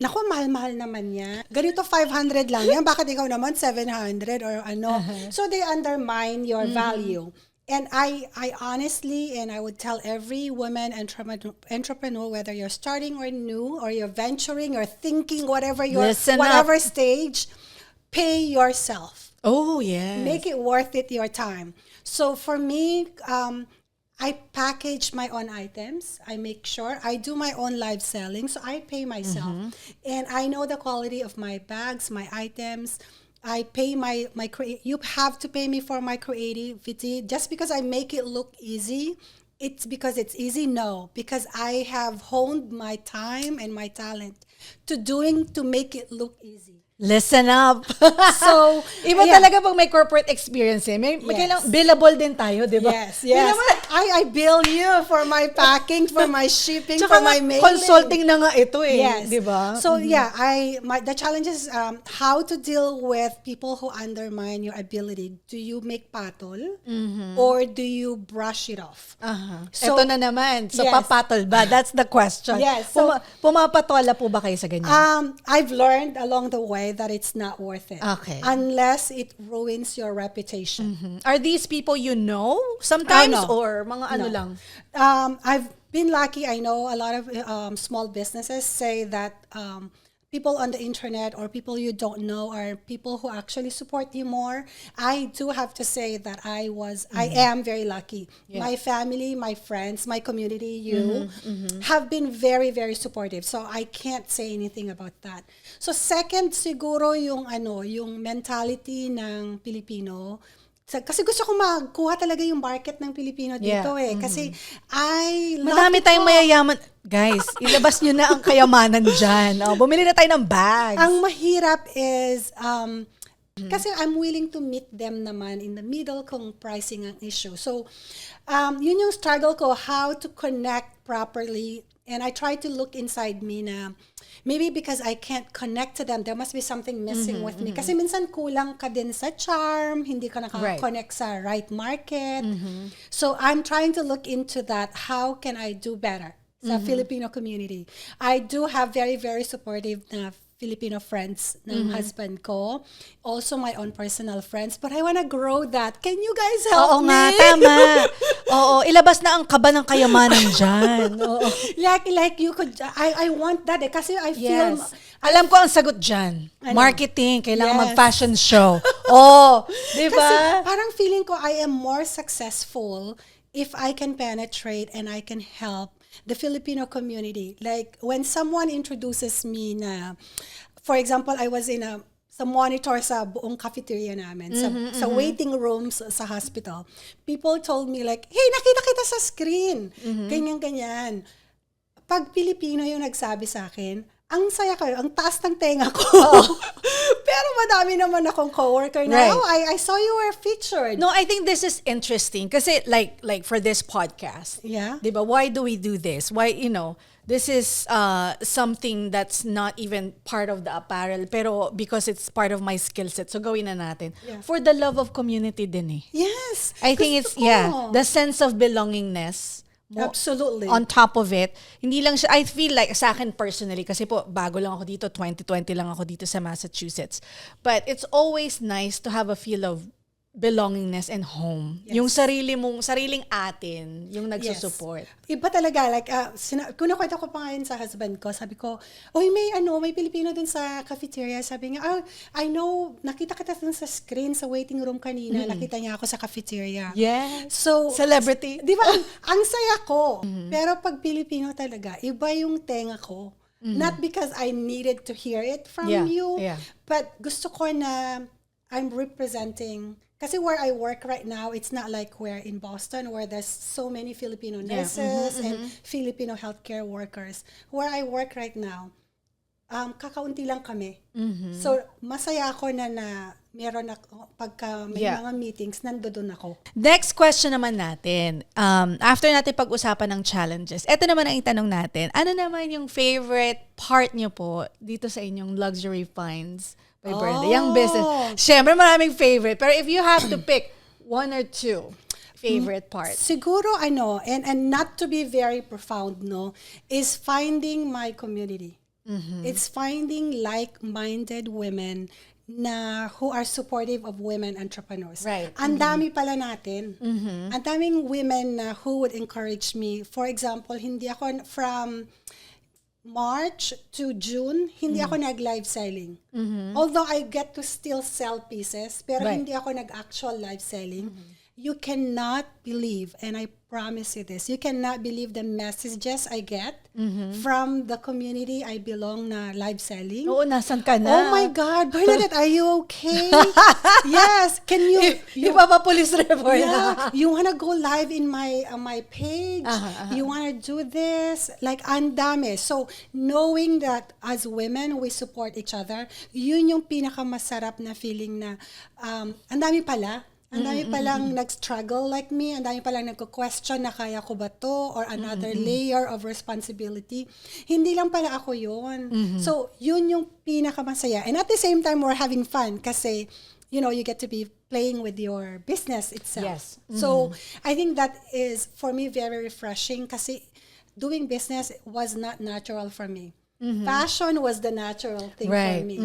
naku, mahal-mahal naman yan. Ganito 500 lang yan. Bakit ikaw naman 700 or ano? So, they undermine your value. And I honestly, and I would tell every woman entrepreneur, whether you're starting or new, or you're venturing, or thinking, whatever whatever stage, pay yourself. Oh, yes. Make it worth it, your time. So for me, I package my own items. I make sure I do my own live selling, so I pay myself, and I know the quality of my bags, my items. I pay you have to pay me for my creativity. Just because I make it look easy, it's because it's easy? No, because I have honed my time and my talent to make it look easy. Listen up. So, iba talaga pag may corporate experience eh. May Yes. kailangan billable din tayo, di ba? Yes. I bill you for my packing, for my shipping, Tsaka for my nga, mailing. consulting na nga ito eh. Yes. Di ba? So the challenge is how to deal with people who undermine your ability. Do you make patol or do you brush it off? So, ito na naman. So, yes. papatol ba? That's the question. Yes. So, pumapatola po ba kayo sa ganyan? I've learned along the way that it's not worth it. Okay. Unless it ruins your reputation. Are these people you know sometimes no. or mga ano No. lang? I've been lucky. I know a lot of small businesses say that people on the internet or people you don't know are people who actually support you more. I do have to say that I am very lucky. Yeah. My family, my friends, my community, have been very, very supportive. So I can't say anything about that. So second, siguro yung mentality ng Pilipino. Kasi gusto ko magkuha talaga yung market ng Pilipino dito Kasi Madami tayong mayayaman. Guys, ilabas nyo na ang kayamanan dyan. Bumili na tayo ng bags. Ang mahirap is, kasi I'm willing to meet them naman in the middle kung pricing ang issue. So, yun yung struggle ko, how to connect properly. And I try to look inside me na, maybe because I can't connect to them, there must be something missing with me. Kasi minsan kulang ka din sa charm, hindi ka nakaka-connect sa right market. So I'm trying to look into that. How can I do better sa Filipino community? I do have very, very supportive na Filipino friends ng husband ko. Also my own personal friends. But I wanna grow that. Can you guys help Oo me? nga, tama. Oo, ilabas na ang kaba ng kayamanan dyan. Oo. Like you could, I want that kasi I feel, Yes. Alam ko ang sagot dyan. Ano? Marketing, kailangan Yes. mag-fashion show. Oh, di kasi ba? parang feeling ko I am more successful if I can penetrate and I can help the Filipino community. Like when someone introduces me na, for example, I was in sa monitor sa buong cafeteria namin, sa waiting rooms sa hospital. People told me like, hey, nakita kita sa screen. Ganyan-ganyan. Pag Pilipino yung nagsabi sa akin, ang saya ko, ang taas ng tenga ko. Pero madami naman akong coworker na, Right. oh, I saw you were featured. No, I think this is interesting kasi like for this podcast. Yeah. Diba? Why do we do this? Why, this is something that's not even part of the apparel pero because it's part of my skill set. So gawin na natin. Yeah. For the love of community din eh. Yes. I think it's, Gusto ko. the sense of belongingness. Absolutely. On top of it, hindi lang siya, I feel like, sa akin personally, kasi po, bago lang ako dito, 2020 lang ako dito sa Massachusetts. But it's always nice to have a feel of belongingness and home. Yes. Yung sariling atin, yung nagsusupport. Iba talaga, like, kunakwento ko pa ngayon sa husband ko, sabi ko, oy, may Pilipino dun sa cafeteria. Sabi niya, I know, nakita kita dun sa screen, sa waiting room kanina, nakita niya ako sa cafeteria. Yes. So, Celebrity. Di ba, ang saya ko. Pero pag Pilipino talaga, iba yung tenga ko. Not because I needed to hear it from you, but gusto ko na I'm representing. Kasi where I work right now, it's not like we're in Boston where there's so many Filipino nurses and Filipino healthcare workers. Where I work right now, kakaunti lang kami. So, masaya ako na meron ako, pagka may mga meetings, nandoon ako. Next question naman natin. After natin pag-usapan ng challenges, eto naman ang itanong natin. Ano naman yung favorite part nyo po dito sa inyong luxury finds by Bernadette? Yung business. Siyempre, maraming favorite. Pero if you have to pick one or two favorite parts. Siguro, and not to be very profound, is finding my community. It's finding like-minded women na who are supportive of women entrepreneurs. Right. Ang dami pala natin. Ang daming women na who would encourage me. For example, hindi ako from March to June, hindi ako nag-live selling. Although I get to still sell pieces, pero hindi ako nag-actual live selling. You cannot believe, and I promise you this, you cannot believe the messages I get from the community I belong na live selling. Oo, nasan ka na? Oh my God, Bernadette, are you okay? Yes, can you Ipapapulis report. yeah, you wanna go live in my page? You wanna do this? Like, ang dami. So, knowing that as women, we support each other, yun yung pinakamasarap na feeling na, ang dami pala. Ang dami palang nag-struggle like me. Ang dami palang nagko-question na kaya ko ba to or another layer of responsibility. Hindi lang pala ako yun. So, yun yung pinakamasaya. And at the same time, we're having fun kasi, you get to be playing with your business itself. Yes. So, I think that is, for me, very refreshing kasi doing business was not natural for me. Fashion was the natural thing for me.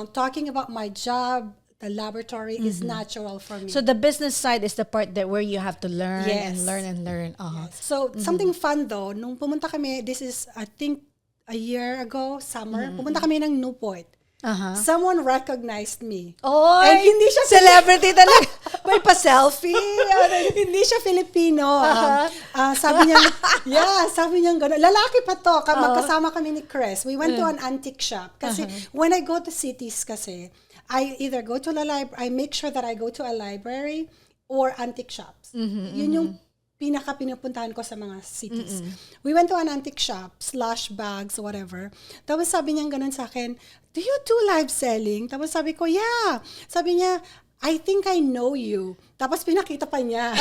Talking about my job, the laboratory is natural for me. So the business side is the part that where you have to learn Yes. and learn and learn. So, something fun though, nung pumunta kami, this is, I think, a year ago, summer, pumunta kami ng Newport. Someone recognized me. Oh, And hindi siya celebrity talaga. May pa-selfie. Hindi siya Filipino. Sabi niya gano'n. Lalaki pa to. Magkasama kami ni Chris. We went to an antique shop. Kasi when I go to cities kasi, I either go to the library, I make sure that I go to a library or antique shops. Yun yung pinupuntahan ko sa mga cities. We went to an antique shop, slash bags, whatever. Tapos sabi niya ganun sa akin, do you do live selling? Tapos sabi ko, yeah. Sabi niya, I think I know you. Tapos pinakita pa niya.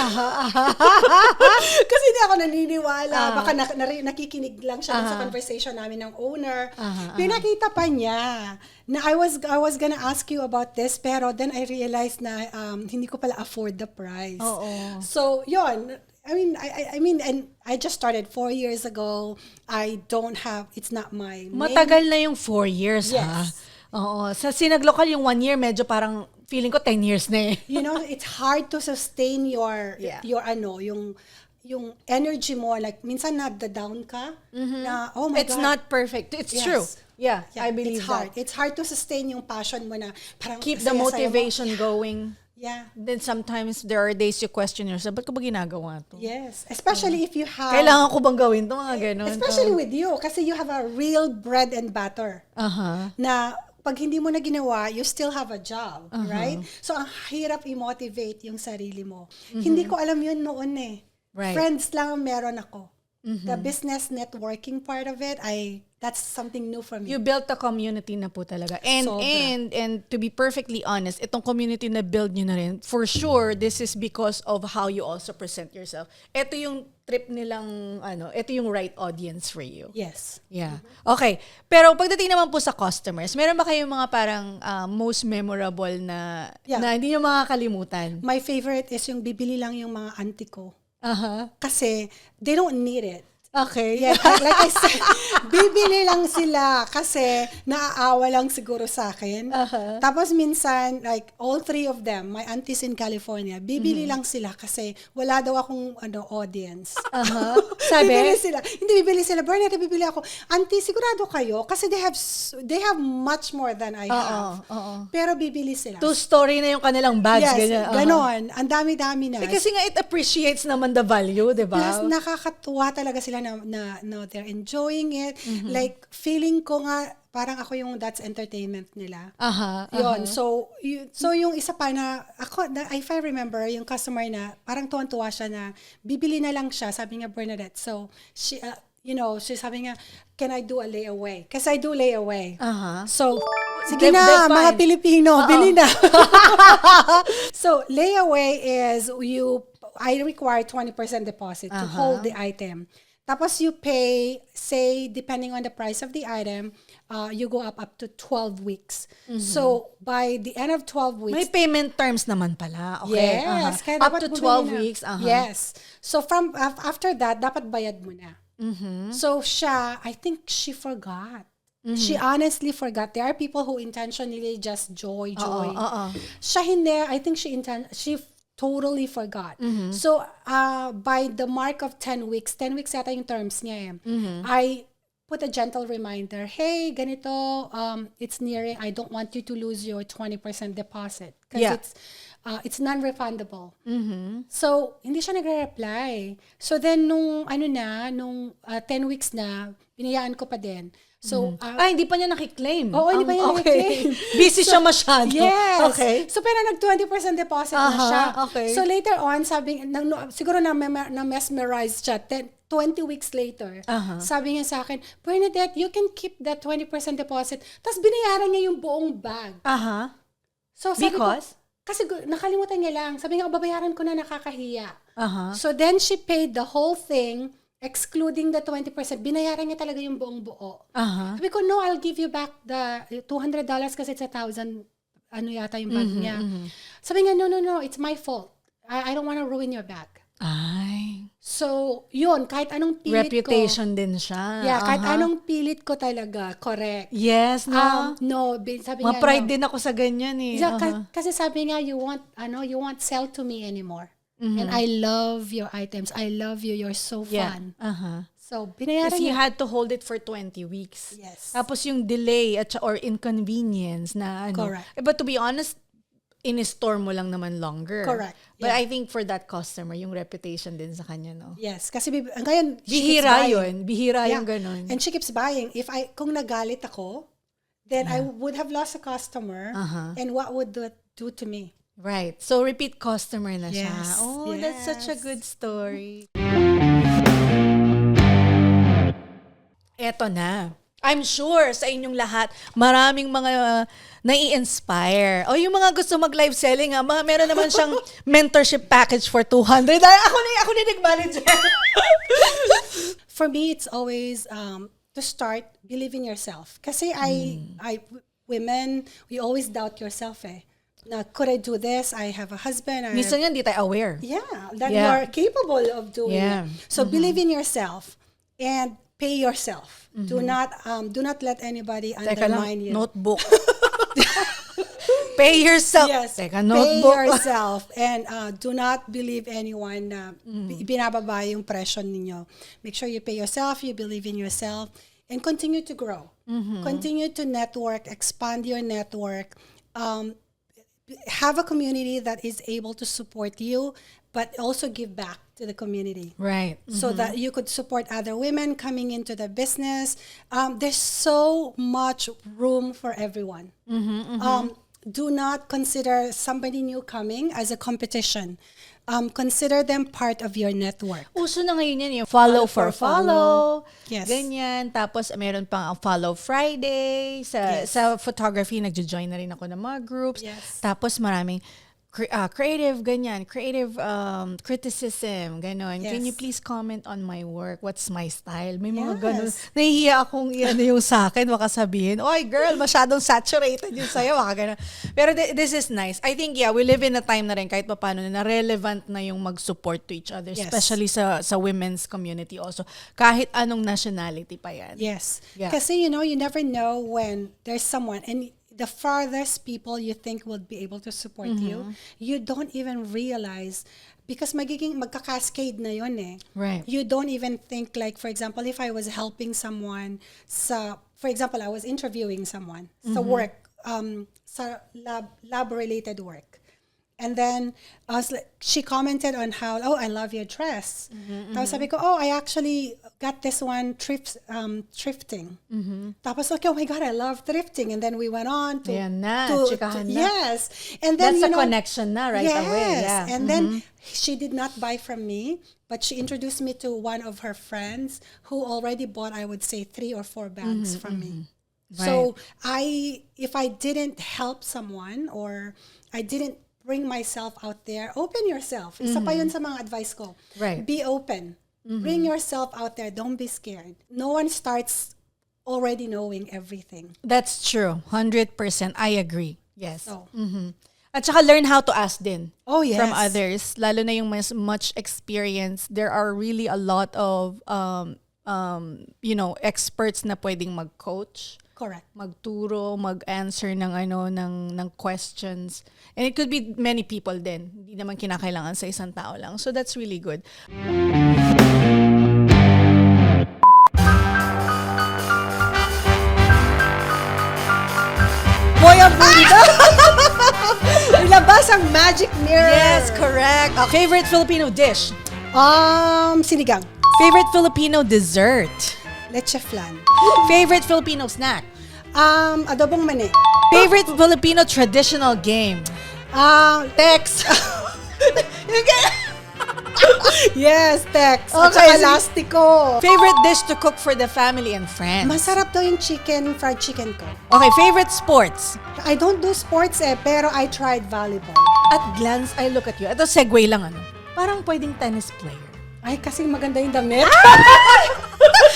Kasi hindi ako naniniwala. Baka nakikinig lang siya sa conversation namin ng owner. Pinakita pa niya na I was gonna ask you about this, pero then I realized na hindi ko pala afford the price. So, yun. And I just started 4 years ago. It's not my main. Matagal na yung 4 years, Yes. ha? Oo. Sa Sinaglokal, yung 1 year, medyo parang feeling ko 10 years na eh. It's hard to sustain your yung energy mo. Like, minsan nagda-down ka na, oh my It's God. not perfect. It's Yes. true. Yeah, I believe it's hard. that. It's hard to sustain yung passion mo na parang Keep the saya-saya mo. motivation going. Yeah. Then sometimes there are days you question yourself, ba't ko ba ginagawa to? Yes. Especially if you have... Kailangan ko bang gawin to? Mga ganun. Especially with you. Kasi you have a real bread and butter. Na pag hindi mo na ginawa, you still have a job. Right? So, ang hirap i-motivate yung sarili mo. Hindi ko alam yun noon eh. Right. Friends lang ang meron ako. The business networking part of it, that's something new for me. You built a community na po talaga. And Sobra. and to be perfectly honest, itong community na build nyo na rin, for sure, this is because of how you also present yourself. Ito yung trip nilang, ito yung right audience for you. Yes. Yeah. Okay. Pero pagdating naman po sa customers, meron ba kayong mga parang most memorable na hindi nyo makakalimutan? My favorite is yung bibili lang yung mga auntie ko. Aha. Kasi they don't need it. Okay. Yeah, like I said, bibili lang sila kasi naaawa lang siguro sa akin. Tapos minsan, like all three of them, my aunties in California, bibili lang sila kasi wala daw akong audience. Sabi? Bibili sila. Bernadette, bibili ako. Auntie, sigurado kayo? Kasi they have much more than I have. Pero bibili sila. 2-story na yung kanilang bags. Yes, ganyan. ganon. Ang dami-dami na. Kasi nga it appreciates naman the value, di ba? Plus, nakakatuwa talaga sila na they're enjoying it. Like, feeling ko nga, parang ako yung that's entertainment nila. Yun. So yung isa pa na, if I remember, yung customer na, parang tuwan-tuwa siya na, bibili na lang siya, sabi nga Bernadette. So, she sabi nga, can I do a layaway? Kasi I do layaway. So, sige na, mga Pilipino, bili na. So, layaway is I require 20% deposit to hold the item. Tapos you pay, say, depending on the price of the item, you go up to 12 weeks. So, by the end of 12 weeks... May payment terms naman pala. Okay. Yes. Kaya Up dapat to bumili 12 na. weeks. Yes. So, after that, dapat bayad mo na. So, I think she forgot. She honestly forgot. There are people who intentionally just joy. Siya hindi. I think she totally forgot. So, by the mark of 10 weeks yata yung terms niya I put a gentle reminder, hey, ganito, it's nearing, I don't want you to lose your 20% deposit. Because it's non-refundable. So, hindi siya nagre-reply. So, then, nung 10 weeks na, binayaan ko pa din. So, hindi pa niya nakiklaim. Oo, hindi pa niya nakiklaim. Busy siya masyado. Yes. Okay. So, pero nag-20% deposit na siya. Okay. So, later on, siguro na-mesmerize siya. 20 weeks later, sabi niya sa akin, Bernadette, you can keep that 20% deposit. Tapos, binayaran niya yung buong bag. So, sabi Because? Kasi nakalimutan niya lang. Sabi nga, babayaran ko na, nakakahiya. So, then she paid the whole thing, excluding the 20%, binayaran niya talaga yung buong buo. Sabi ko, no, I'll give you back the $200 kasi it's 1,000, yata yung bag niya. Sabi nga, no, it's my fault. I don't want to ruin your bag. Ay. So, yun, kahit anong pilit Reputation din siya. Yeah, kahit anong pilit ko talaga, correct. Yes, no? No, sabi nga, Ma-pride din ako sa ganyan eh. Kasi sabi nga, you won't sell to me anymore. And I love your items. I love you. You're so fun. So, binayaran Because you niya. had to hold it for 20 weeks. Yes. Tapos yung delay or inconvenience na Correct. But to be honest, in-store mo lang naman longer. Correct. But I think for that customer, yung reputation din sa kanya, no? Yes. Kasi ngayon, Bihira yun. Bihira yung ganun. And she keeps buying. Kung nagalit ako, then I would have lost a customer. And what would that do to me? Right. So, repeat customer na siya. Yes. Oh, that's such a good story. Eto na. I'm sure sa inyong lahat, maraming mga nai-inspire. O yung mga gusto mag-live selling, meron naman siyang mentorship package for 200. Ako na nag-manager. For me, it's always to start, believe in yourself. Kasi women, we always doubt yourself na could I do this? I have a husband. Minsan yan, di tayo aware. That you are capable of doing it. So believe in yourself and pay yourself. Do not let anybody undermine you. Notebook. Pay yourself. Yes. Teka, notebook. Pay yourself and do not believe anyone na binababa yung presyo ninyo. Make sure you pay yourself, you believe in yourself, and continue to grow. Continue to network, expand your network. Have a community that is able to support you, but also give back to the community. Right. So that you could support other women coming into the business. There's so much room for everyone. Do not consider somebody new coming as a competition. Consider them part of your network. Uso na ngayon yan yung follow for follow. Yes. Ganyan. Tapos meron pang Follow Friday. Sa photography, nagjo-join na rin ako ng mga groups. Yes. Tapos maraming creative, ganyan. Creative criticism, ganon. Yes. Can you please comment on my work? What's my style? May mga Yes. ganon. Nahihiya akong yung sa akin. Baka sabihin, oy girl, masyadong saturated yung sa'yo. Baka ganon. Pero this is nice. I think, we live in a time na rin kahit pa paano na relevant na yung mag-support to each other. Yes. Especially sa women's community also. Kahit anong nationality pa yan. Yes. Yeah. Kasi, you never know when there's someone, and the farthest people you think would be able to support you don't even realize, because magka-cascade na yun eh. Right. You don't even think, like, for example, if I was helping someone for example, I was interviewing someone sa work, sa lab-related work. And then she commented on how, I love your dress. Tapos sabi ko, I actually got this one thrifting. Tapos okay, oh my God, I love thrifting. And then we went on to, chikahan na. yes. And then That's a connection na right yes. away. Yeah. And then she did not buy from me, but she introduced me to one of her friends who already bought, I would say, 3 or 4 bags from me. Right. So if I didn't help someone, or I didn't bring myself out there, open yourself. Isa pa yun sa mga advice ko. Right. Be open. Bring yourself out there. Don't be scared. No one starts already knowing everything. That's true. 100%. I agree. Yes. So, At saka learn how to ask din. Oh, yes. From others. Lalo na yung mas much experience. There are really a lot of experts na pwedeng mag-coach. correct. Magturo, mag-answer ng questions. And it could be many people din. Hindi naman kinakailangan sa isang tao lang. So that's really good. Boy, ang bunda! Ilabas ang magic mirror. Yes, correct. Favorite Filipino dish? Sinigang. Favorite Filipino dessert? Leche flan. Favorite Filipino snack? Adobong mani. Favorite Filipino traditional game? Text. Yes, text. At Okay, saka lastiko. Favorite dish to cook for the family and friends? Masarap daw yung fried chicken ko. Okay, favorite sports? I don't do sports pero I tried volleyball. At glance, I look at you. Ito, segue lang Parang pwedeng tennis player. Ay, kasi maganda yung damit.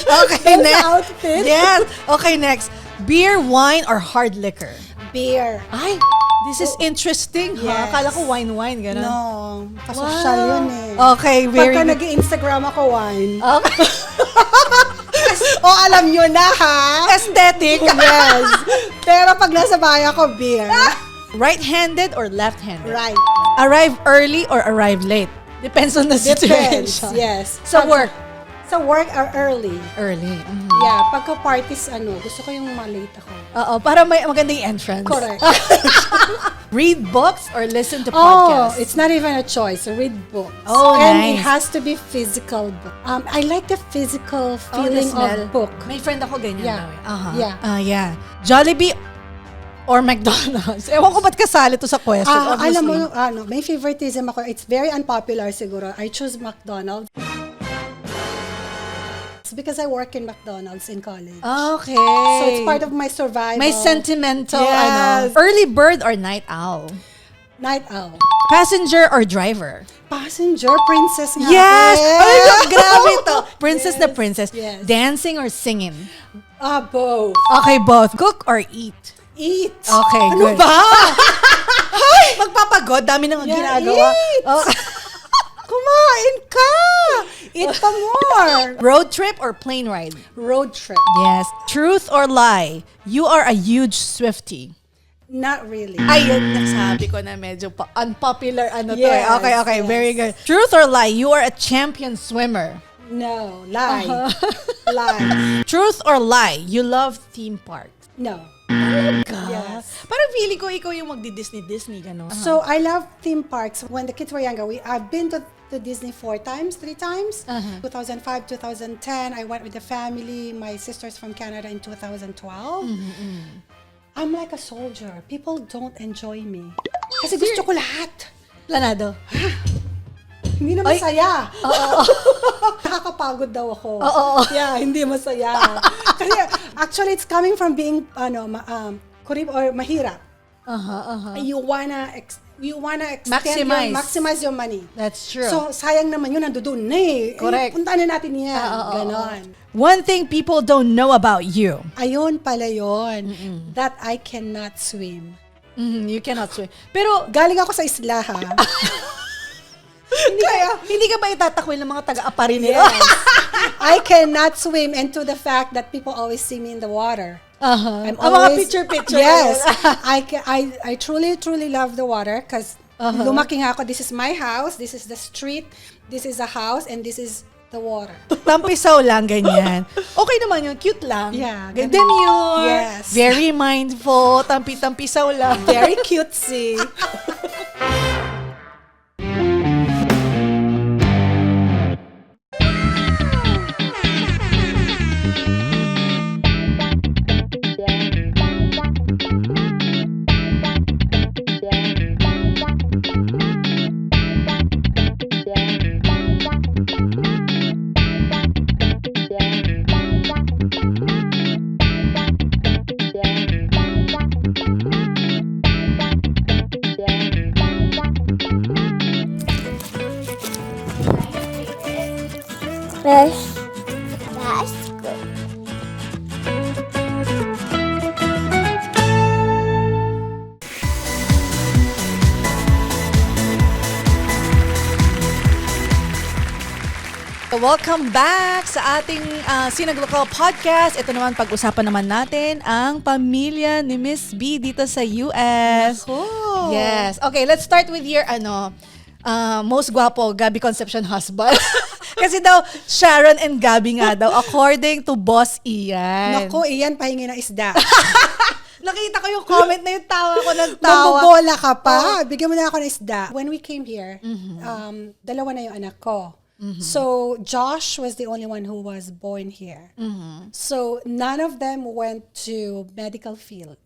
Okay, Those next. outfits. Yes. Okay, next. Beer, wine, or hard liquor? Beer. Ay, this is interesting, ha? Yes. Akala ko wine, gano'n. No, pasosyal yun eh. Okay, very Pagka good. nag-Instagram ako, wine. Okay. O, alam nyo na, ha? Aesthetic. Yes. Pero pag nasa bahay ako, beer. Right-handed or left-handed? Right. Arrive early or arrive late? Depends on the Depends. situation. Yes. Sa work? Sa work or early. Early. Mhm. Yeah, pagka parties, gusto ko yung malate ako. Oo, para may maganda yung entrance. Correct. Read books or listen to Oh, podcasts? it's not even a choice. Read books. Oh, and it nice. has to be physical book. I like the physical Oh, the feeling smell. of book. May friend ako ganyan Yeah. daw eh. Uh-huh. Yeah. Yeah. Jollibee or McDonald's? Ewan ko ba't kasali to sa question. Alam mo, obviously. may favoritism ako. It's very unpopular siguro. I choose McDonald's. It's because I work in McDonald's in college. Okay. So it's part of my survival. May sentimental, Yes. Early bird or night owl? Night owl. Passenger or driver? Passenger, princess nga. Yes! Eh. Ay, grabe to. Princess na princess. Yes. Dancing or singing? Both. Okay, both. Cook or eat? Eat. Okay, Ano good. ba? Magpapagod, dami nang Yeah, ginagawa. eat. Oh. Kumain ka! Eat pa more! Road trip or plane ride? Road trip. Yes. Truth or lie? You are a huge Swiftie. Not really. Ayun, nasabi ko na medyo unpopular to eh. Yes, Okay, yes. very good. Truth or lie? You are a champion swimmer. No. Lie. Lie. Truth or lie? You love theme parks. No. Yes. Parang feeling ko ikaw yung magdi-Disney, gano'n. So I love theme parks. When the kids were younger, I've been to Disney 3 times. 2005, 2010, I went with the family. My sister's from Canada in 2012. I'm like a soldier. People don't enjoy me. Kasi gusto ko lahat. Planado. Hindi na masaya. Nakakapagod daw ako. Yeah, hindi masaya. Kasi actually, it's coming from being kurip or mahirap. You wanna extend maximize your money. That's true. So, sayang naman yun, nandoon na eh. Correct. Puntahan na natin yan. Ganon. One thing people don't know about you. Ayun pala yun. That I cannot swim. You cannot swim. Pero, Galing ako sa isla, ha? hindi ka ba itatakwil ng mga taga-apari nila? Yes. I cannot swim, and to the fact that people always see me in the water. I'm mga picture. Yes. I truly love the water because lumaki nga ako. This is my house. This is the street. This is a house. And this is the water. Tampisaw lang, ganyan. Okay naman yun. Cute lang. Yeah. Demure. Yes. Very mindful. Tampisaw lang. Very cutesy. That's good. Welcome back sa ating Sinag Lokal Podcast. Ito naman, pag-usapan naman natin ang pamilya ni Miss B dito sa US. Oh. Yes. Okay, let's start with your most guwapo Gabby Concepcion husband. Kasi daw, Sharon and Gabby nga daw, according to Boss Ian. Naku, Ian, pahingi ng isda. Nakita ko yung comment na yung tawa ko, nagtawa. Mabubola ka pa. Bigyan mo na ako ng isda. When we came here, dalawa na yung anak ko. So Josh was the only one who was born here. So none of them went to medical field,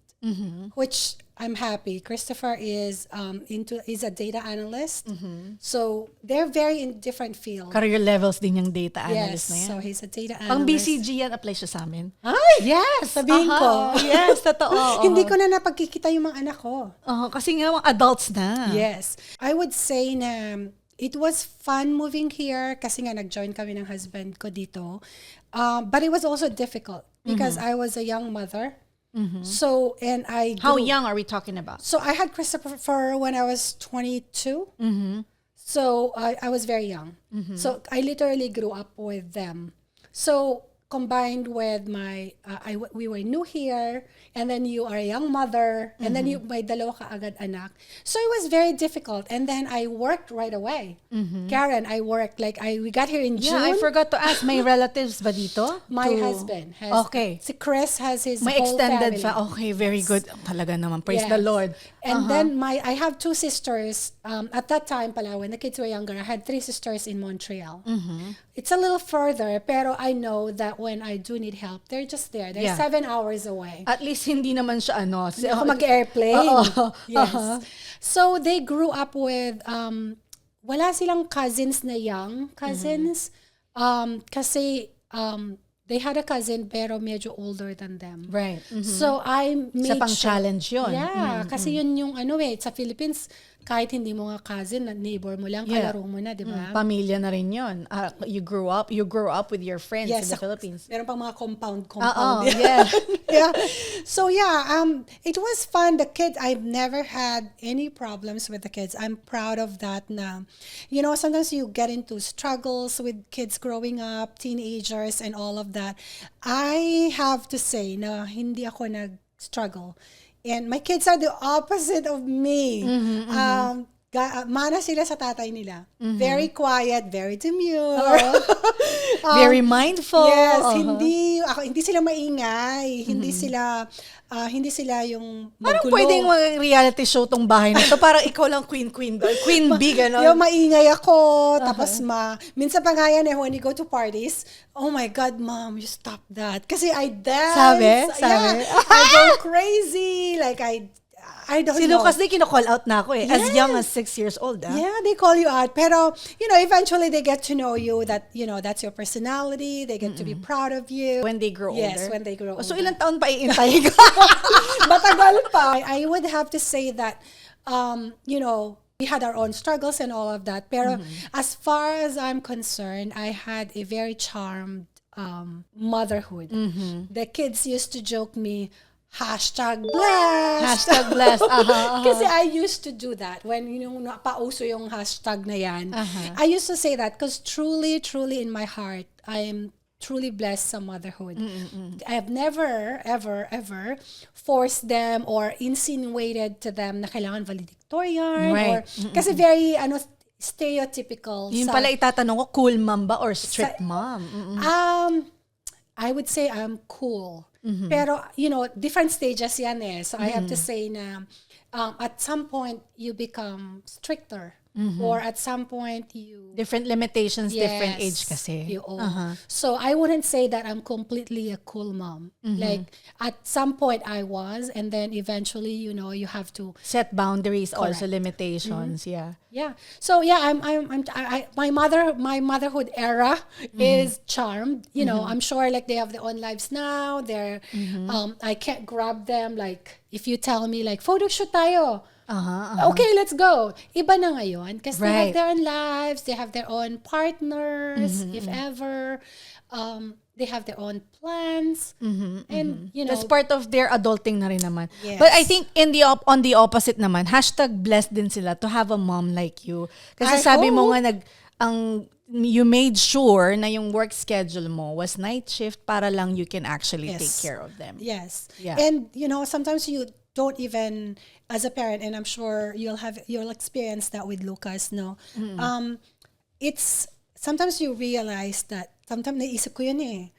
which I'm happy. Christopher is is a data analyst. So they're very in different fields. Career levels din yung data analyst Yes, na yan. so he's a data analyst. Pang BCG yan, apply siya sa amin. Ay! Yes! Sabihin ko. Yes, totoo. Hindi ko na napagkikita yung mga anak ko. Kasi nga, mga adults na. Yes. I would say na it was fun moving here kasi nga nag-join kami ng husband ko dito. But it was also difficult because I was a young mother. So, and How young are we talking about? So I had Christopher when I was 22. So I was very young. So I literally grew up with them. So combined with my, we were new here, and then you are a young mother, and then may dalawa ka agad anak. So it was very difficult. And then I worked right away. Karen, I worked, we got here in June. Yeah, I forgot to ask, may relatives ba dito? My husband has, Okay. si Chris has his May whole extended family. Okay, very good. Talaga naman, praise Yes. the Lord. And then I have two sisters. At that time pala, when the kids were younger, I had 3 sisters in Montreal. It's a little further, pero I know that when I do need help, they're just there. They're 7 hours away. At least hindi naman siya Hindi ako mag-airplane. Yes. So they grew up with, wala silang cousins na young cousins. Kasi they had a cousin pero medyo older than them. Right. So I made Sa pang-challenge yun. Yeah, kasi yun yung sa Philippines, kahit hindi mo nga cousin, neighbor mo lang, kalaro mo na, di ba? Pamilya na rin yun. You grew up with your friends in the Philippines. Meron pang mga compound. Yeah. Yeah. So it was fun. The kids, I've never had any problems with the kids. I'm proud of that na. Sometimes you get into struggles with kids growing up, teenagers and all of that. I have to say na hindi ako nag-struggle. And my kids are the opposite of me. Mana sila sa tatay nila. Very quiet, very demure. Very mindful. Yes, hindi sila maingay. Hindi sila yung magulo. Parang pwedeng mag-reality show tong bahay na to. Parang ikaw lang queen bee, gano'n. Yung maingay ako. Tapos minsan pa nga yan when you go to parties, oh my God, Mom, you stop that. Kasi I dance. Sabi? Yeah, I go crazy. Like I don't know. Si Lucas din kino-call out na ako as young as 6 years old. Yeah, they call you out. Pero, eventually they get to know you that, that's your personality. They get to be proud of you. When they grow older? Yes, when they grow older. So, ilang taon pa iintay ka? Matagal pa. I would have to say that, we had our own struggles and all of that. Pero as far as I'm concerned, I had a very charmed motherhood. The kids used to joke me, #blessed. Kasi I used to do that when napauso yung hashtag na yan. I used to say that because truly in my heart I am truly blessed sa motherhood. I have never ever forced them or insinuated to them na kailangan valedictorian or kasi very stereotypical. Yun pala itatanong ko, cool mom ba or strict mom? I would say I'm cool. Pero, different stages yan eh. So I have to say na at some point, you become stricter. Or at some point, different limitations, different age kasi. So I wouldn't say that I'm completely a cool mom. Like, at some point I was, and then eventually, you have to set boundaries, also limitations. Yeah. So my motherhood era is charmed. I'm sure like they have their own lives now. They're I can't grab them like if you tell me like photo shoot tayo. Okay, let's go. Iba na ngayon because they have their own lives, they have their own partners, if ever. They have their own plans. And, that's part of their adulting na rin naman. Yes. But I think on the opposite naman, #blessed din sila to have a mom like you. Kasi sabi mo nga you made sure na yung work schedule mo was night shift para lang you can actually take care of them. Yes. Yeah. And, sometimes you don't even, as a parent, and I'm sure you'll experience that with Lucas, no? It's, sometimes you realize that, sometimes naisip ko yun eh.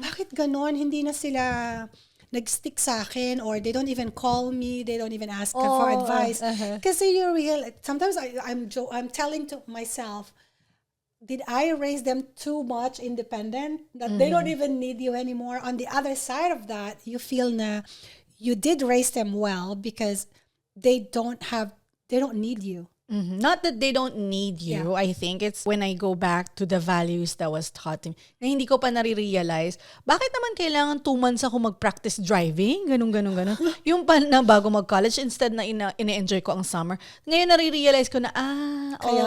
Bakit ganon? Hindi na sila nag-stick sa akin or they don't even call me, they don't even ask for advice. Kasi sometimes I'm telling to myself, did I raise them too much independent that they don't even need you anymore? On the other side of that, you feel na you did raise them well because they don't need you. Not that they don't need you. I think it's when I go back to the values that was taught me na hindi ko pa nare-realize, bakit naman kailangan 2 months ako mag-practice driving? Ganun. Yung pa na bago mag-college, instead na ine-enjoy ko ang summer. Ngayon nare-realize ko na,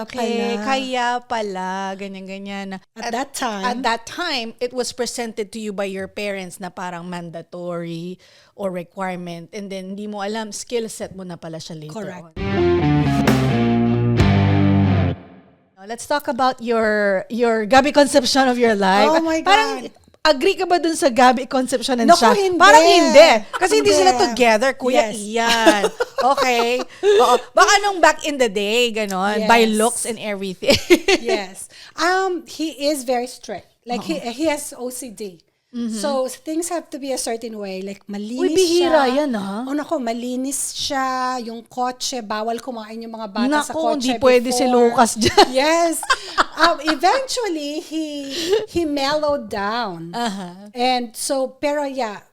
kaya pala, ganyan. At that time, it was presented to you by your parents na parang mandatory or requirement. And then, hindi mo alam, skill set mo na pala siya later on. Let's talk about your Gabi conception of your life. Oh my God. Parang, agree ka ba dun sa Gabi conception and Naku, siya? hindi. Parang hindi. Kasi hindi sila together, Kuya Yes. Ian. Okay? Oo. Baka nung back in the day, ganon, by looks and everything. Yes. He is very strict. Like, he has OCD. So, things have to be a certain way. Like, malinis bihira siya. yan, ha? Malinis siya. Yung kotse, bawal kumain yung mga bata sa kotse hindi pwede si Lucas dyan. Yes. Eventually, he mellowed down. And so, pero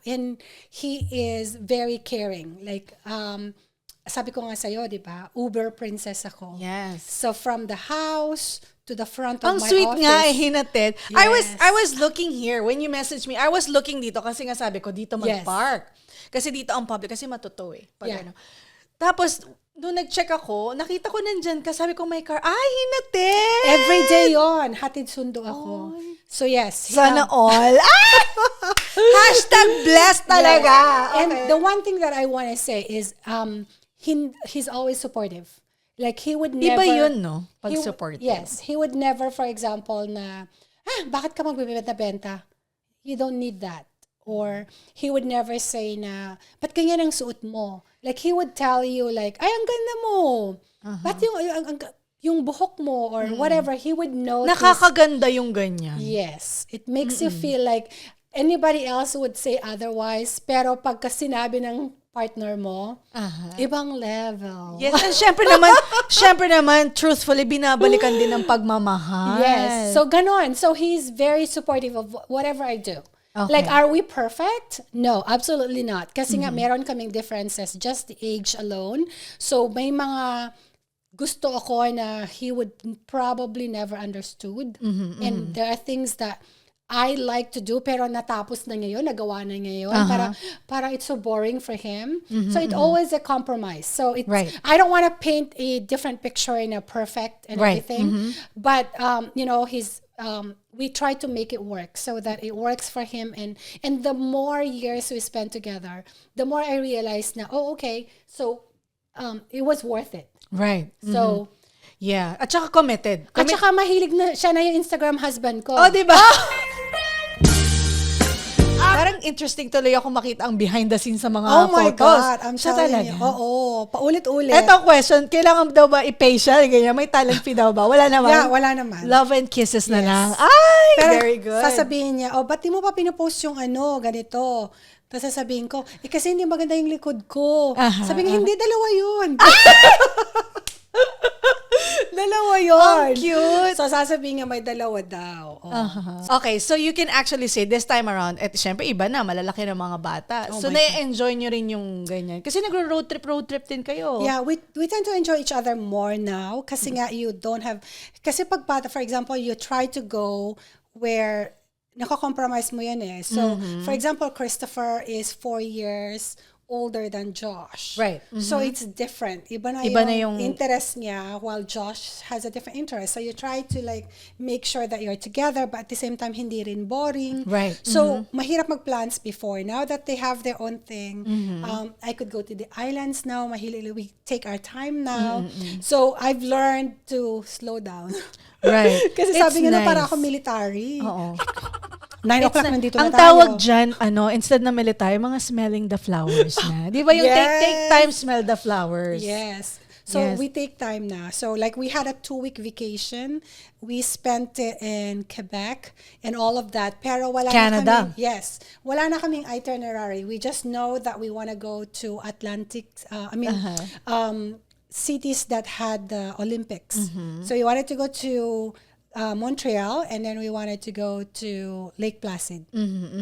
and he is very caring. Like, sabi ko nga sa'yo, di ba? Uber princess ako. Yes. So from the house to the front of Ang my sweet office. nga hinatid. Yes. I was looking here when you messaged me. I was looking dito kasi nga sabi ko dito Yes. mag-park. Kasi dito ang public kasi matuto eh. Pag Yeah. ano. Tapos nung nag-check ako, nakita ko nandyan ka. Sabi ko may car. Ay, hinatid! Every day yon, hatid sundo ako. So yes. Sana all. Ah! Hashtag blessed talaga. Yeah. And Okay. the one thing that I want to say is he's always supportive. Like he would never... Iba yun, no? Pag he- supportive. Yes. He would never, for example, na, bakit ka magbibenta-benta? You don't need that. Or he would never say na, ba't ganyan ang suot mo? Like he would tell you like, ay, ang ganda mo. Ba't yung buhok mo or whatever, he would notice. Nakakaganda yung ganyan. Yes. It makes you feel like anybody else would say otherwise. Pero pagka sinabi ng partner mo, ibang level. Yes, and syempre naman, truthfully, binabalikan din ng pagmamahal. Yes. So, ganon. So, he's very supportive of whatever I do. Okay. Like, are we perfect? No, absolutely not. Kasi nga, meron kaming differences, just the age alone. So, may mga gusto ako na he would probably never understood. And there are things that I like to do, pero natapos na ngayon, nagawa na ngayon. Para it's so boring for him. So, it's always a compromise. So, it's, Right. I don't want to paint a different picture in a perfect and Right. everything. But, he's... we try to make it work so that it works for him, and the more years we spend together, the more I realize na, okay, so it was worth it. Right. So Yeah. At saka committed. at saka mahilig na siya na yung Instagram husband ko. Oh, di ba? Parang interesting tuloy ako makita ang behind the scenes sa mga Oh my photos. God, I'm Siya telling talaga. you. Oo, paulit-ulit. Eto question, kailangan daw ba i-facial? Ganyan, may talent fee daw ba? Wala naman. Yeah, wala naman. Love and kisses na Yes. lang. Ay, Pero very good. sasabihin niya, ba't di mo pa pinupost yung ganito? Tapos sasabihin ko, kasi hindi maganda yung likod ko. Sabi niya, hindi, dalawa yun. Dalawa yun. Ang cute. So sasabihin niya, may dalawa daw. Oh. Okay, so you can actually say this time around, syempre iba na, malalaki ng mga bata. So my na-enjoy nyo rin yung ganyan. Kasi nagro-road trip din kayo. Yeah, we tend to enjoy each other more now kasi nga you don't have, kasi pag bata, for example, you try to go where nako-compromise mo yan eh. So, for example, Christopher is 4 years older than Josh. Right. So, it's different. Iba na yung interest niya while Josh has a different interest. So, you try to like make sure that you're together but at the same time, hindi rin boring. Right. So, mahirap mag-plans before. Now that they have their own thing, I could go to the islands now. We take our time now. So, I've learned to slow down. Right. Kasi It's sabi nga na nice. para ako military. Oo. 9 o'clock nandito na Ang tayo. tawag dyan, instead na military, mga smelling the flowers na. Di ba yung Yes. take time, smell the flowers? Yes. So, Yes. we take time na. So, like, we had a 2-week vacation. We spent it in Quebec and all of that. Pero wala Canada. na kami. Yes. Wala na kaming itinerary. We just know that we want to go to Atlantic, cities that had the Olympics. So, we wanted to go to Montreal, and then we wanted to go to Lake Placid.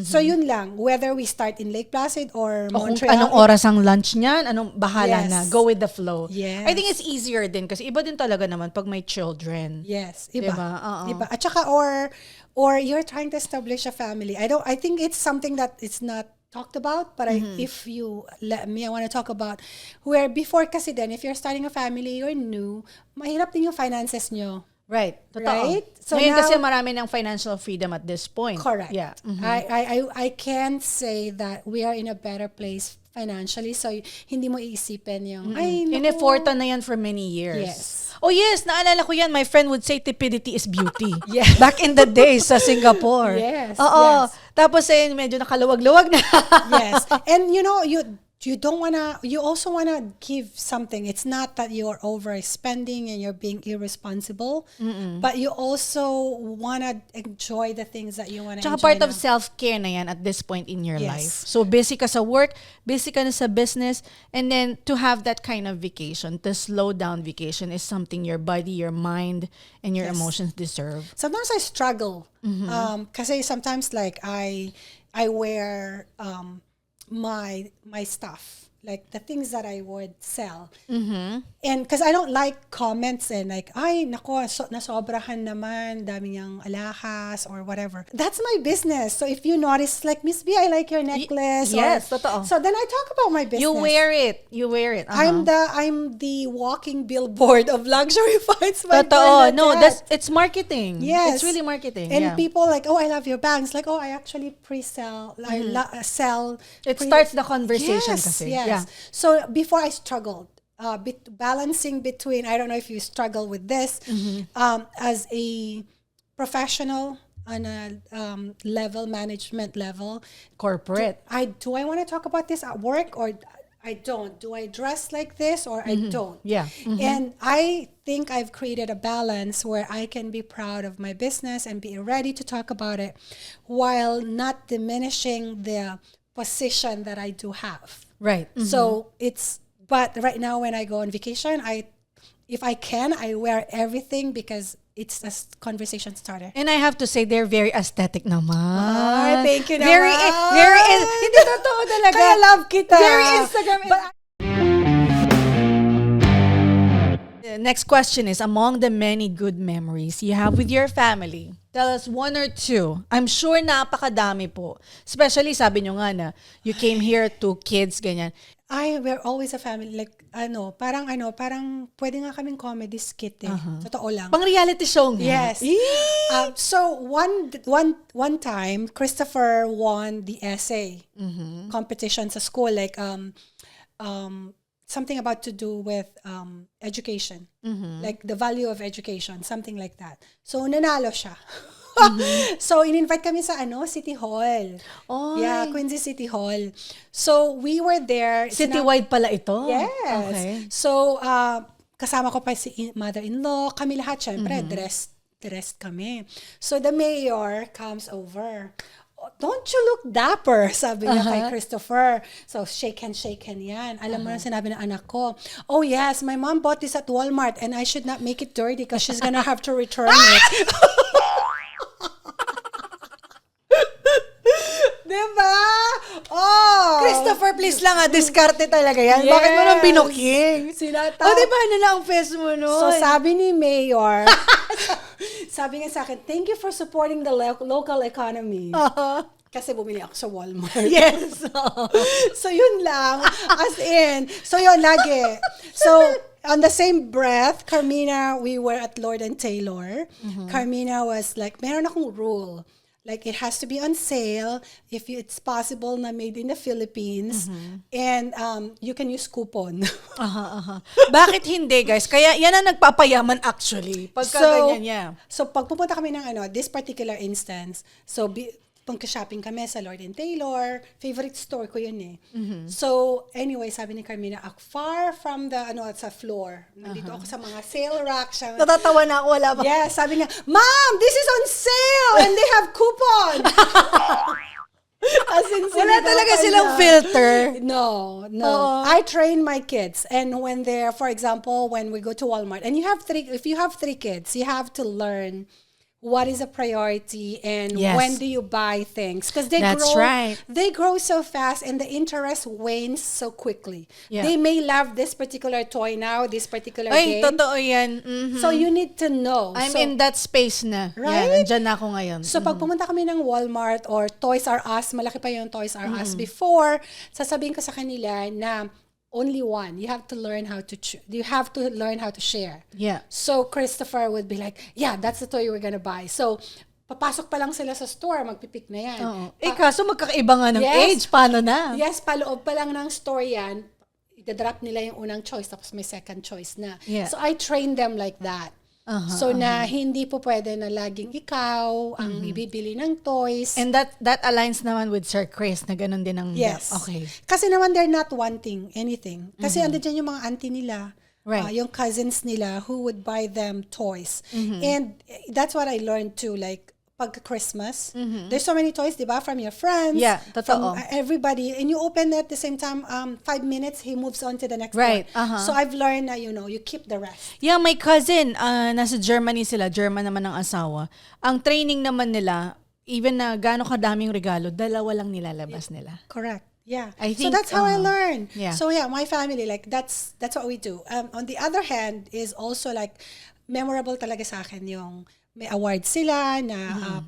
So yun lang, whether we start in Lake Placid or O kung Montreal. anong oras ang lunch niyan, anong bahala Yes. na. Go with the flow. Yes. I think it's easier din kasi iba din talaga naman pag may children. Yes, iba. Diba? Oo. Iba. At saka or you're trying to establish a family. I think it's something that it's not talked about, but if you let me, I want to talk about where before kasi then, if you're starting a family, you're new, mahirap din yung finances nyo. Right. Totoo. Right? So Ngayon now- kasi marami ng financial freedom at this point. Correct. Yeah. I can say that we are in a better place financially, so hindi mo iisipin yung ay naku. In-effortan na yan for many years. Yes. Oh yes, naalala ko yan. My friend would say stupidity is beauty. Yes. Back in the days sa Singapore. Yes, Oo. yes. Tapos medyo nakaluwag-luwag na. Yes. And you don't wanna, you also wanna give something. It's not that you're overspending and you're being irresponsible, but you also wanna enjoy the things that you wanna Tsaka enjoy part of now. self-care na yan at this point in your Yes. life. So busy ka sa work, busy ka na sa business, and then to have that kind of vacation, the slow down vacation is something your body, your mind, and your Yes. emotions deserve. Sometimes I struggle. Kasi sometimes like I wear my stuff. like the things that I would sell. Mm-hmm. And because I don't like comments and like, ay, nako, nasobrahan naman, dami niyang alahas or whatever. That's my business. So if you notice, like, Miss B, I like your necklace. Yes, totoo. So then I talk about my business. You wear it. I'm the walking billboard of luxury finds by Totoo. No, Bernadette. it's marketing. Yes. It's really marketing. And yeah. people like, oh, I love your bags. Like, oh, I actually pre-sell. I sell. It starts the conversation Yes, kasi. yes. Yeah. So before I struggled, balancing between, I don't know if you struggle with this, as a professional on a management level. Corporate. Do I want to talk about this at work or I don't? Do I dress like this or I don't? Yeah. And I think I've created a balance where I can be proud of my business and be ready to talk about it while not diminishing the position that I do have. Right. So but right now when I go on vacation, if I can, I wear everything because it's a conversation starter. And I have to say, they're very aesthetic naman. Ay, thank you Very, naman. very, hindi totoo talaga. Kaya love kita. Very Instagram. Next question is, among the many good memories you have with your family, tell us one or two. I'm sure napakadami po. Especially, sabi nyo nga na, you came here, 2 kids, ganyan. We're always a family. Like, parang pwede nga kaming comedy skit eh. Totoo lang. Pang reality show nga. Yes. So one time, Christopher won the essay competition sa school. Like, something about to do with education. Like the value of education, something like that. So, nanalo siya. So, in-invite kami sa City Hall. Oy. Yeah, Quincy City Hall. So, we were there. Citywide pala ito. Yes. Okay. So, kasama ko pa si mother-in-law. Kami lahat, syempre, dressed kami. So, the mayor comes over. Don't you look dapper? Sabi niya kay Christopher. So, shake hand yan. Alam mo na sinabi ng anak ko, oh yes, my mom bought this at Walmart and I should not make it dirty because she's gonna have to return it. Diba? Oh! Christopher, please lang diskarte talaga yan. Yes. Bakit mo nang binuking? Sinata. O, diba na lang ang face mo nun? So, sabi ni Mayor, sabi nga sa akin, thank you for supporting the local economy. Kasi bumili ako sa Walmart. Yes. So, yun lang. As in, so yun, lagi. So, on the same breath, Carmina, we were at Lord & Taylor. Carmina was like, meron akong rule. Like, it has to be on sale if it's possible na made in the Philippines. And you can use coupon. Bakit hindi, guys? Kaya yan ang nagpapayaman actually. Pagka ganyan, yeah. So, pag pupunta kami ng this particular instance, so pagka-shopping kami sa Lord & Taylor, favorite store ko yun eh. So, anyway, sabi ni Carmina, far from the, sa floor. Nandito ako sa mga sale rack. Natatawa na ako, wala ba? Yeah, sabi niya, Mom, this is on sale and they have coupon. As in, Wala talaga silang filter. No. I train my kids. And when they're, for example, when we go to Walmart, and if you have 3 kids, you have to learn what is a priority and when do you buy things, because they grow so fast and the interest wanes so quickly. They may love this particular toy now, this particular game. Totoo yan. So you need to know. I'm in that space na. Right? Nandyan na ako ngayon. So pag pumunta kami ng Walmart or Toys R Us, malaki pa yung Toys R Us before, sasabihin ko sa kanila na only one. You have to learn how to share. Yeah. So Christopher would be like, yeah, that's the toy we're gonna buy. So papasok pa lang sila sa store, magpipick na yan. Kaso magkakaiba nga ng age, paano na? Yes, paloob pa lang ng store yan, idadrop nila yung unang choice, tapos may second choice na. Yeah. So I train them like that. So na hindi po pwede na laging ikaw ang ibibili ng toys. And that aligns naman with Sir Chris na ganun din ang... Yes. Okay. Kasi naman they're not wanting anything. Kasi andun dyan yung mga auntie nila. Right. Yung cousins nila who would buy them toys. And that's what I learned too. Like, pag-Christmas, there's so many toys, di ba? From your friends. Yeah, totoo. From everybody. And you open it at the same time, 5 minutes, he moves on to the next Right. one. So I've learned na, you keep the rest. Yeah, my cousin, nasa Germany sila, German naman ang asawa. Ang training naman nila, even na gaano kadaming regalo, 2 lang nilalabas nila. Correct. Yeah. I So think, that's how I learned. yeah. So yeah, my family, like that's what we do. On the other hand is also like memorable talaga sa akin yung may award sila na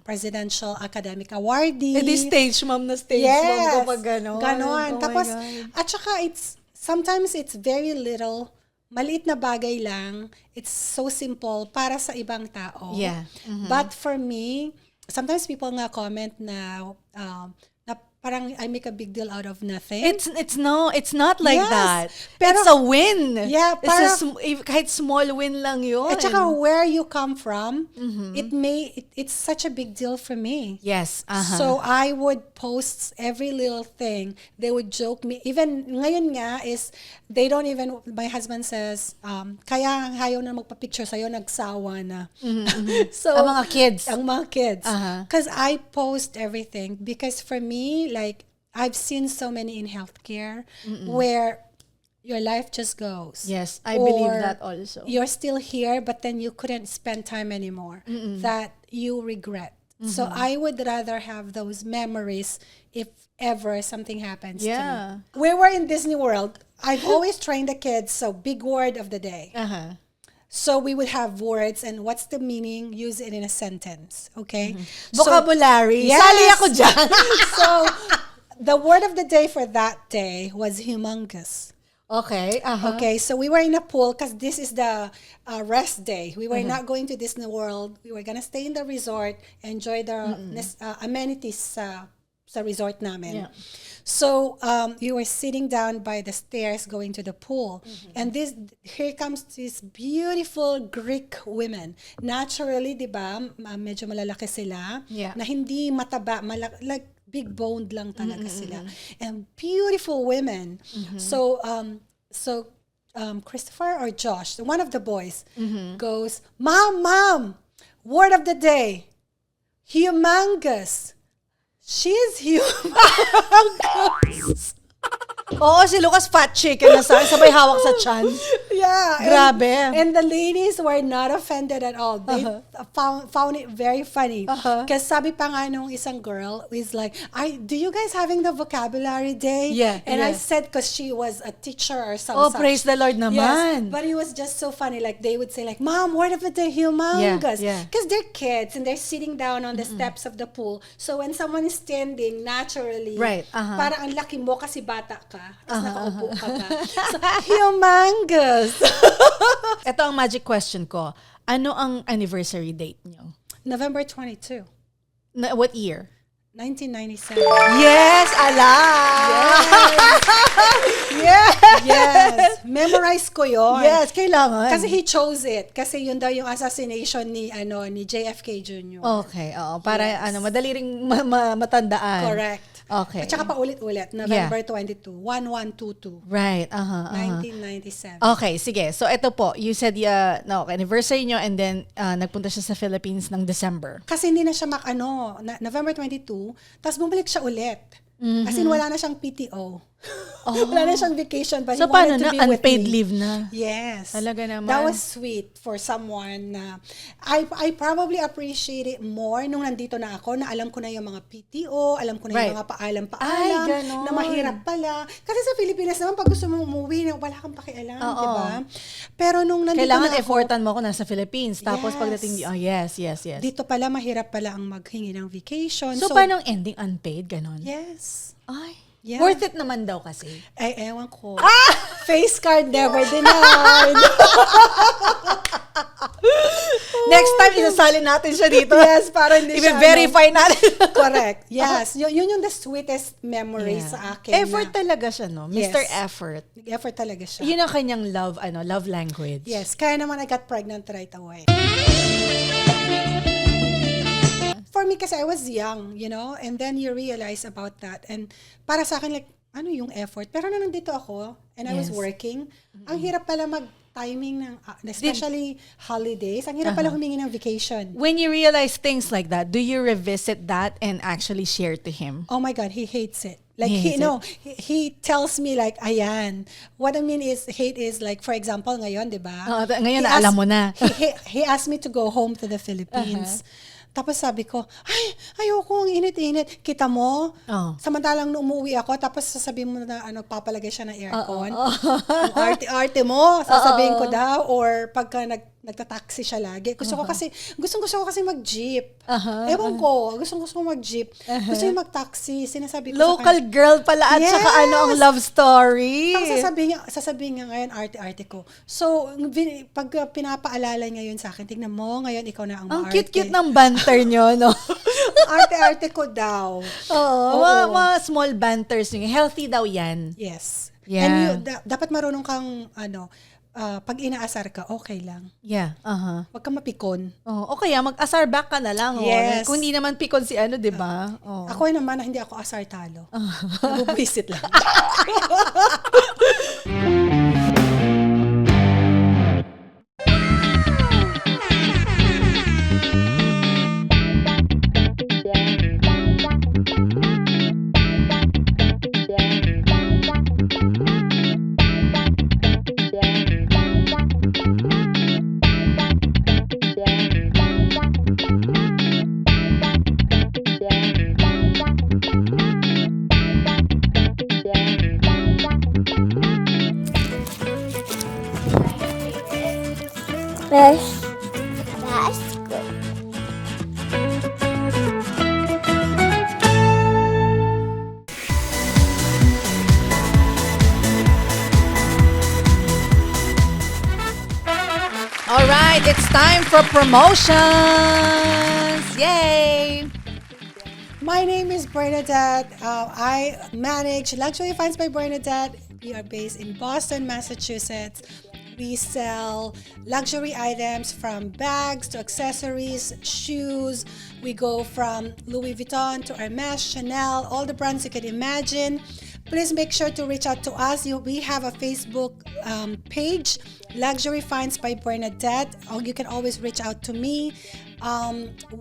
presidential academic awardee. Eh, di stage mom na stage mom kapag ganon. Ganon. Oh Tapos, my God. at saka sometimes it's very little, maliit na bagay lang. It's so simple para sa ibang tao. Yeah. But for me, sometimes people nga comment na parang I make a big deal out of nothing. It's not like Yes. that. Pero- it's a win. Yeah, It's kahit small win lang yun. At saka where you come from, it's such a big deal for me. Yes. So I would post every little thing. They would joke me. Even ngayon nga is, they don't even, my husband says, kaya ayaw na magpa-picture sa'yo, nagsawa na. So, Ang mga kids. Ang mga kids. Uh-huh. Because I post everything. Because for me, like, I've seen so many in healthcare where your life just goes. Yes, I believe Or that also. You're still here, but then you couldn't spend time anymore. That you regret. So I would rather have those memories if ever something happens to me. Yeah. We were in Disney World. I've always trained the kids, so big word of the day. So we would have words and what's the meaning, use it in a sentence. Okay? So, Vocabulary. yes. Sali ako dyan. so the word of the day for that day was humongous. Okay. Okay, so we were in a pool because this is the rest day. We were not going to Disney World. We were gonna stay in the resort, enjoy the amenities sa resort namin. Yeah. So you were sitting down by the stairs going to the pool, and here comes this beautiful Greek women. Naturally, di ba, medyo malalaki sila, Yeah. na hindi mataba, like big boned lang talaga sila. And beautiful women. So Christopher or Josh, one of the boys, goes, Mom, word of the day, humongous. She's humongous. Oo, si Lucas fat chicken na sabay hawak sa chan. Yeah. Grabe. And the ladies were not offended at all. They found it very funny. Because sabi pa nga nung isang girl is like, do you guys having the vocabulary day? Yeah, And I yeah. said, because she was a teacher or some Oh, such. praise the Lord Yes, naman. but it was just so funny. Like they would say like, Mom, word of the day, humongous. Yeah. Because they're kids and they're sitting down on the steps of the pool. So when someone is standing, naturally, Right, parang ang laki mo kasi bata ka. Tapos nakaupo ka pa. So, humongous. Ito ang magic question ko. Ano ang anniversary date niyo? November 22, What year? 1997. Yes, ala! Yes! Yes! Memorize ko yon. Yes, kailangan. Kasi he chose it. Kasi yun daw yung assassination ni JFK Jr. Okay, oo. Para madali ring matandaan. Correct. Okay. At saka paulit-ulit. November 22, 1122. Right, 1997. Okay, sige. So, ito po. You said, anniversary nyo and then nagpunta siya sa Philippines ng December. Kasi hindi na siya November 22, tapos bumalik siya ulit. As in, wala na siyang PTO. Wala na siyang vacation, but So, he wanted paano to na? be with Unpaid me. leave na? Yes. Talaga naman. That was sweet for someone na I probably appreciate it more nung nandito na ako, na alam ko na yung mga PTO, alam ko na yung mga paalam-paalam, Ay, ganon. na mahirap pala. Kasi sa Pilipinas naman, pag gusto mong umuwi, wala kang pakialam, di ba? Pero nung nandito Kailangan na ako, effortan mo ako nasa Philippines. Tapos Yes. pagdating, yes. dito pala mahirap pala ang maghingi ng vacation. So, paano ang ending? Unpaid? Ganon? Yes. Ay. Yeah. Worth it naman daw kasi. Ay, ewan ko. Face card never denied. Next time, isasalin natin siya dito. Yes, para hindi siya, I-verify natin. Correct. Yes. Yun yung the sweetest memory sa akin. Effort talaga siya, no? Yes. Mr. Effort. Effort talaga siya. Yun ang kanyang love language. Yes. Kaya naman I got pregnant right away. For me, kasi I was young, and then you realize about that. And para sa akin, like, ano yung effort? Pero na nandito ako, and I was Yes. working, ang hirap pala mag-timing ng, especially holidays, ang hirap pala humingi ng vacation. When you realize things like that, do you revisit that and actually share to him? Oh my God, he hates it. Like, He hates he tells me like, ayan. What I mean is, hate is like, for example, ngayon, di ba? Ngayon He na alam asked- mo na. he asked me to go home to the Philippines. Tapos sabi ko, ay, ayoko, ang init-init. Kita mo? Samantalang nung umuwi ako, tapos sasabihin mo na papalagay siya ng aircon. Ang arte-arte mo, sasabihin ko daw. Or pagka nagtataxi siya lagi. Gusto ko kasi mag-jeep. Ewan ko, gusto ko mag-jeep. Gusto yung mag-taxi. Sinasabi ko Local girl pala at saka ang love story. Tapos sasabihin niya ngayon, arte-arte ko. So, pag pinapaalala niya yun sa akin, tignan mo, ngayon ikaw na ang Ang maarte. cute-cute ng banter nyo, no? Arte-arte ko daw. Oo. Mga small banters nyo. Healthy daw yan. Yes. Yeah. And dapat marunong kang, pag inaasar ka, okay lang. Yeah. Huwag kang mapikon. O kaya mag-asar back ka na lang. Yes. Kung hindi naman pikon si di ba? Ako naman, hindi ako asar talo. Nabubuisit lang. That's good. All right, it's time for promotions. Yay! My name is Bernadette. I manage Luxury Finds by Bernadette. We are based in Boston, Massachusetts. We sell luxury items from bags to accessories, shoes. We go from Louis Vuitton to Hermes, Chanel, all the brands you could imagine. Please make sure to reach out to us. We have a Facebook page, Luxury Finds by Bernadette. Or you can always reach out to me.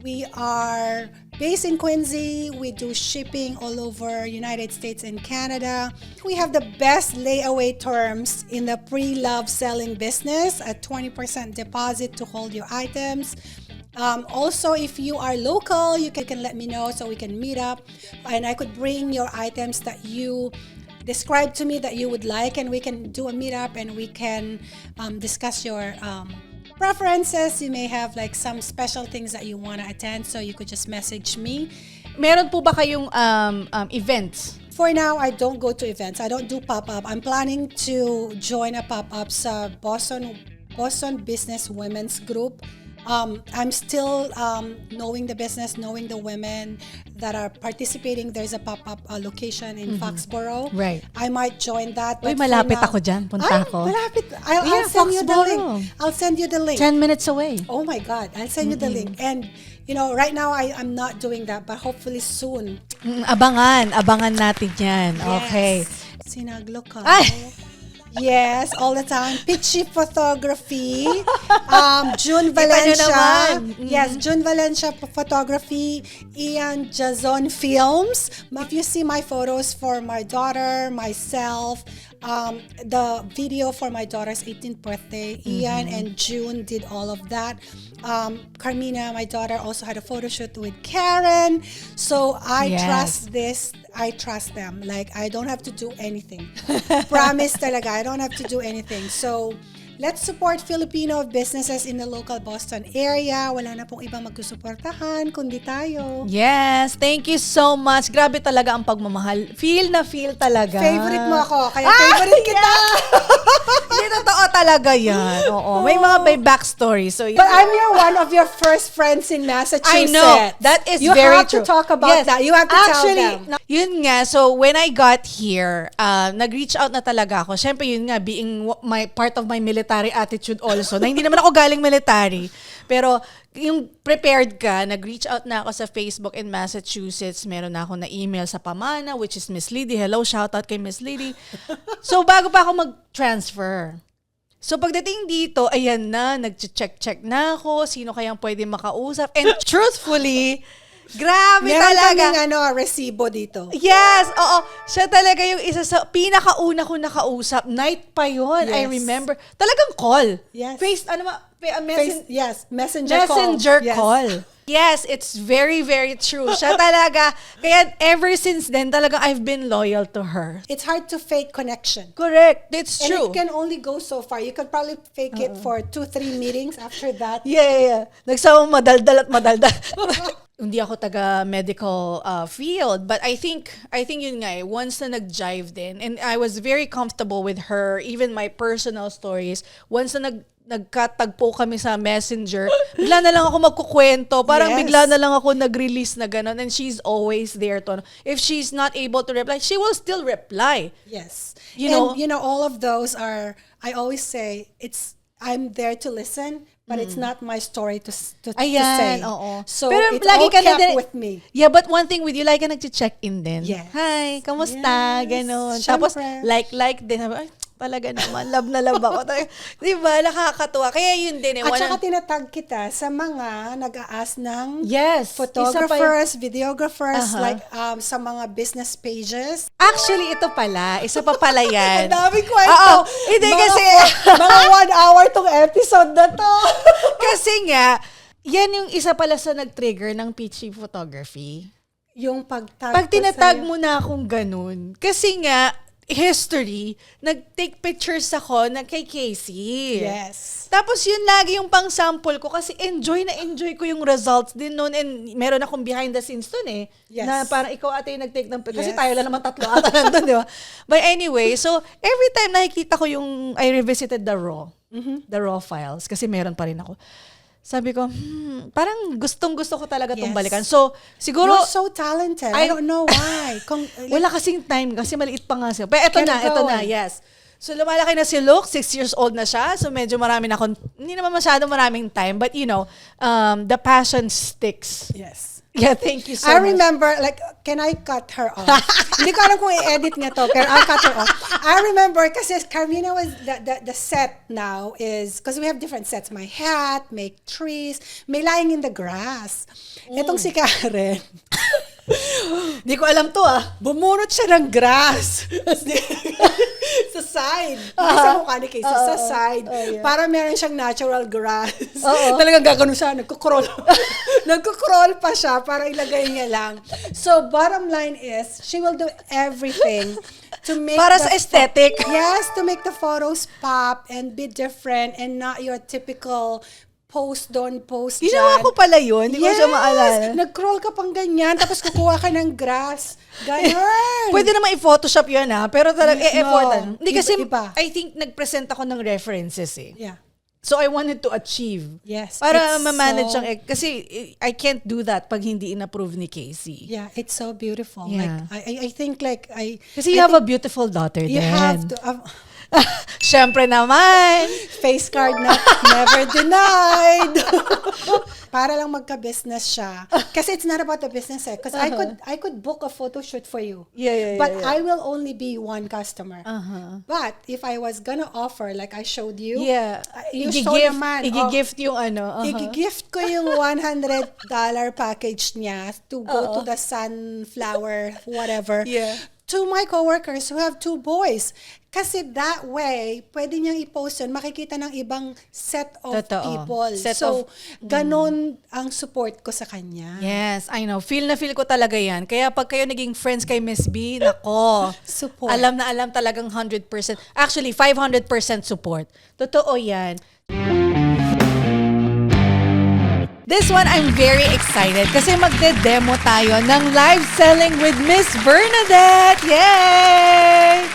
We are based in Quincy. We do shipping all over United States and Canada. We have the best layaway terms in the pre-love selling business, a 20% deposit to hold your items. Also, if you are local, you can let me know so we can meet up and I could bring your items that you describe to me that you would like, and we can do a meetup and we can discuss your preferences. You may have like some special things that you want to attend, so you could just message me. Meron po ba kayong events? For now, I don't go to events. I don't do pop-up. I'm planning to join a pop-up sa Boston Business Women's Group. I'm still knowing the business, knowing the women that are participating. There's a pop-up location in Foxborough. Right. I might join that. Uy, but malapit for now, ako dyan. Punta ako. Malapit. I'll send you the link. I'll send you the link. 10 minutes away. Oh my God. I'll send you the link. And, right now I'm not doing that, but hopefully soon. Abangan natin yan. Yes. Okay. Sinaglokal. Ay! Yes, all the time. Pitchy photography. June Valencia. Yes, June Valencia photography. Ian Jazon Films. If you see my photos for my daughter, myself, the video for my daughter's 18th birthday, Ian and June did all of that. Carmina, my daughter, also had a photo shoot with Karen. So I trust this. I trust them. Like, I don't have to do anything. Promise talaga, I don't have to do anything. So, let's support Filipino businesses in the local Boston area. Wala na pong ibang magsusuportahan, kundi tayo. Yes, thank you so much. Grabe talaga ang pagmamahal. Feel talaga. Favorite mo ako, kaya favorite kita. Hindi, totoo talaga yan. Oo. May mga backstory. So, But I'm one of your first friends in Massachusetts. I know. That is you very have true. to talk about that. You have to tell them. Yun nga. So, when I got here, nag-reach out na talaga ako. Siyempre, yun nga, being my part of my military attitude also, na hindi naman ako galing military. Pero, yung prepared ka, nag-reach out na ako sa Facebook in Massachusetts. Meron na ako na email sa pamana, which is Miss Liddy. Hello, shout out kay Miss Liddy. So, bago pa ako mag-transfer. So, pagdating dito, ayan na, nag-check na ako, sino kayang pwede makausap. And truthfully, grabe Meron talaga. kaming resibo dito. Yes, oo. Siya talaga yung isa sa pinakauna ko nakausap. Night pa yon, I Yes. remember. Talagang call. Yes. Face, Messenger messenger call. Yes. call. Yes, it's very, very true. Siya talaga. Kaya ever since then, talaga I've been loyal to her. It's hard to fake connection. Correct. It's And true. it can only go so far. You could probably fake it for 2-3 meetings. After that, Yeah. Nagsawang madaldal at madaldal. Hindi ako taga medical field, but I think yun nga once na nag-jive din, and I was very comfortable with her, even my personal stories, once na nagkatagpo kami sa Messenger, bigla na lang ako magkukwento, parang Yes. bigla na lang ako nag-release na gano'n, and she's always there to, if she's not able to reply, she will still reply. yes. You know? And all of those are, I always say, I'm there to listen, but it's not my story to say. Ayan, oo. So Pero it's lagi all ka na kept din- with me. Yeah, but one thing with you, like ka nag-check-in din. Yes. Hi, kamusta? Yes, Ganon. Tapos, syempre. like din. Sabi, ay, talaga naman, love na love ako. Diba? Nakakatuwa. Kaya yun din eh. At saka tinatag kita sa mga nag-a-ask ng Yes. photographers, videographers, Uh-huh. like sa mga business pages. Actually, ito pala. Isa pa pala yan. Ang daming kwento. Oo. Hindi kasi, mga 1 hour tong episode na to. kasi nga, yan yung isa pala sa nag-trigger ng peachy photography. Yung pagtag Pag ko tinatag sa'yo. mo na akong ganun, kasi nga, history, nag-take pictures ako na kay Casey. Yes. Tapos yun lagi yung pang-sample ko kasi enjoy ko yung results din noon, and meron akong behind the scenes dun eh. Yes. Na parang ikaw ate yung nag-take ng picture. Kasi Yes. tayo lang naman tatlo ata nandun, di ba? But anyway, so every time nakikita ko yung, I revisited the raw files kasi meron pa rin ako. Sabi ko, parang gustong-gusto ko talaga itong Yes. balikan. So, siguro, You're so talented. I don't know why. wala kasing time kasi maliit pa nga siya. Pero eto Can na, go. yes. So, lumalaki na si Luke, 6 years old na siya. So, medyo marami na akong, hindi naman masyado maraming time. But, the passion sticks. Yes. Yeah, thank you so I much. remember, like, can I cut her off? Hindi ko alam kung i-edit niya to, pero I'll cut her off. I remember, kasi Carmina was, the set now is, because we have different sets. My hat, make trees, may lying in the grass. Etong si Karen, di ko alam to bumunot siya ng grass. Sa side. Hindi sa mukha ni Casey, sa side. Yeah. Para meron siyang natural grass. Oo. Talagang gagano siya, nagkukrol. Nagkukrol pa siya para ilagay niya lang. So, bottom line is, she will do everything to make Para sa aesthetic. Yes, to make the photos pop and be different and not your typical post doon, post dyan. Ginawa ko pala yun. Hindi ko siya maalala. Nag-crawl ka pang ganyan, tapos kukuha ka ng grass. Ganon. Pwede naman i-photoshop yun pero talagang effortan. Hindi kasi, Iba. I think nag-present ako ng references eh. Yeah. So, I wanted to achieve. Yes. Para It's ma-manage so- ang, kasi I can't do that pag hindi in-approve ni Casey. Yeah, it's so beautiful. Yeah. Like, I think like, Kasi you have a beautiful daughter you din. have to, Siyempre naman. face card na never denied. Para lang magka-business siya. Kasi it's not about the business Because I could book a photo shoot for you. Yeah. But I will only be one customer. But if I was gonna offer, like I showed you, Yeah. you saw naman. Igi-gift yung I-gift ko yung $100 package niya to go to the sunflower, whatever, Yeah. to my coworkers who have 2 boys. Kasi that way, pwede niyang i-post yun, makikita ng ibang set of Totoo. people. Set So, ganon ang support ko sa kanya. Yes, I know. Feel na feel ko talaga yan. Kaya pag kayo naging friends kay Miss B, nako. Support. Alam na alam talagang 100%. Actually, 500% support. Totoo yan. This one, I'm very excited kasi magde-demo tayo ng live selling with Miss Bernadette. Yay!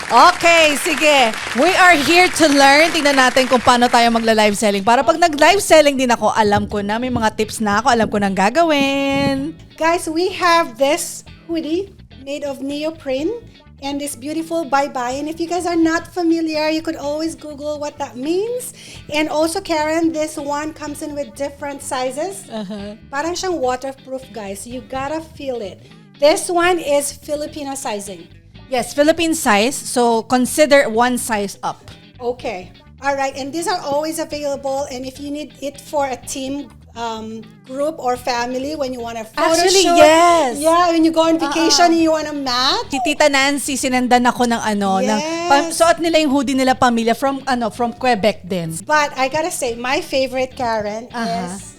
Okay, sige. We are here to learn. Tingnan natin kung paano tayo magla-live selling. Para pag nag-live selling din ako, alam ko na, may mga tips na ako, alam ko nang gagawin. Guys, we have this hoodie made of neoprene and this beautiful bye-bye. And if you guys are not familiar, you could always Google what that means. And also, Karen, this one comes in with different sizes. Parang siyang waterproof, guys. You gotta feel it. This one is Filipino sizing. Yes, Philippine size. So, consider one size up. Okay. All right. And these are always available. And if you need it for a team group or family, when you want a photo Actually, shoot. yes. Yeah, when you go on vacation and you want a mat. Si Tita Nancy, sinendan ako ng Yes. suot nila yung hoodie nila pamilya from Quebec din. But I gotta say, my favorite, Karen, is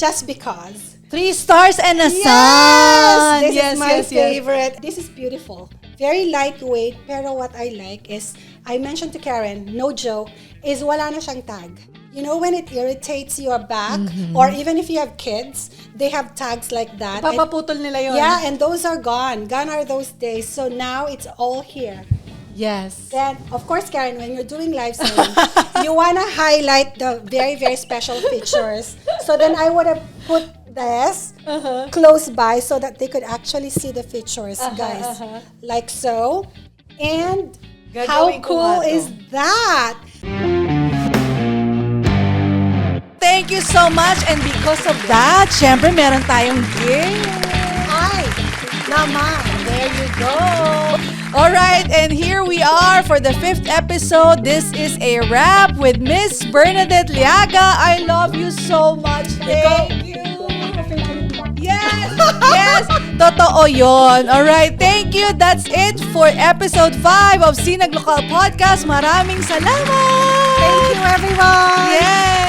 just because. 3 stars and a sun. This is my favorite. This is beautiful. Very lightweight, pero what I like is, I mentioned to Karen, no joke, is wala na siyang tag. You know, when it irritates your back, or even if you have kids, they have tags like that. Papaputol nila yun. Yeah, and those are gone. Gone are those days. So now it's all here. Yes. Then, of course, Karen, when you're doing live selling, you want to highlight the very, very special features. So then I would have put this close by so that they could actually see the features, guys. Like so. And how cool is that? Thank you so much. And because of that, syempre meron tayong gift. Ay, naman. There you go. All right, and here we are for the 5th episode. This is a wrap with Miss Bernadette Llaga. I love you so much. Thank you. Yes, yes. Totoo yun. All right, thank you. That's it for episode 5 of Sinag Lokal Podcast. Maraming salamat. Thank you, everyone. Yes.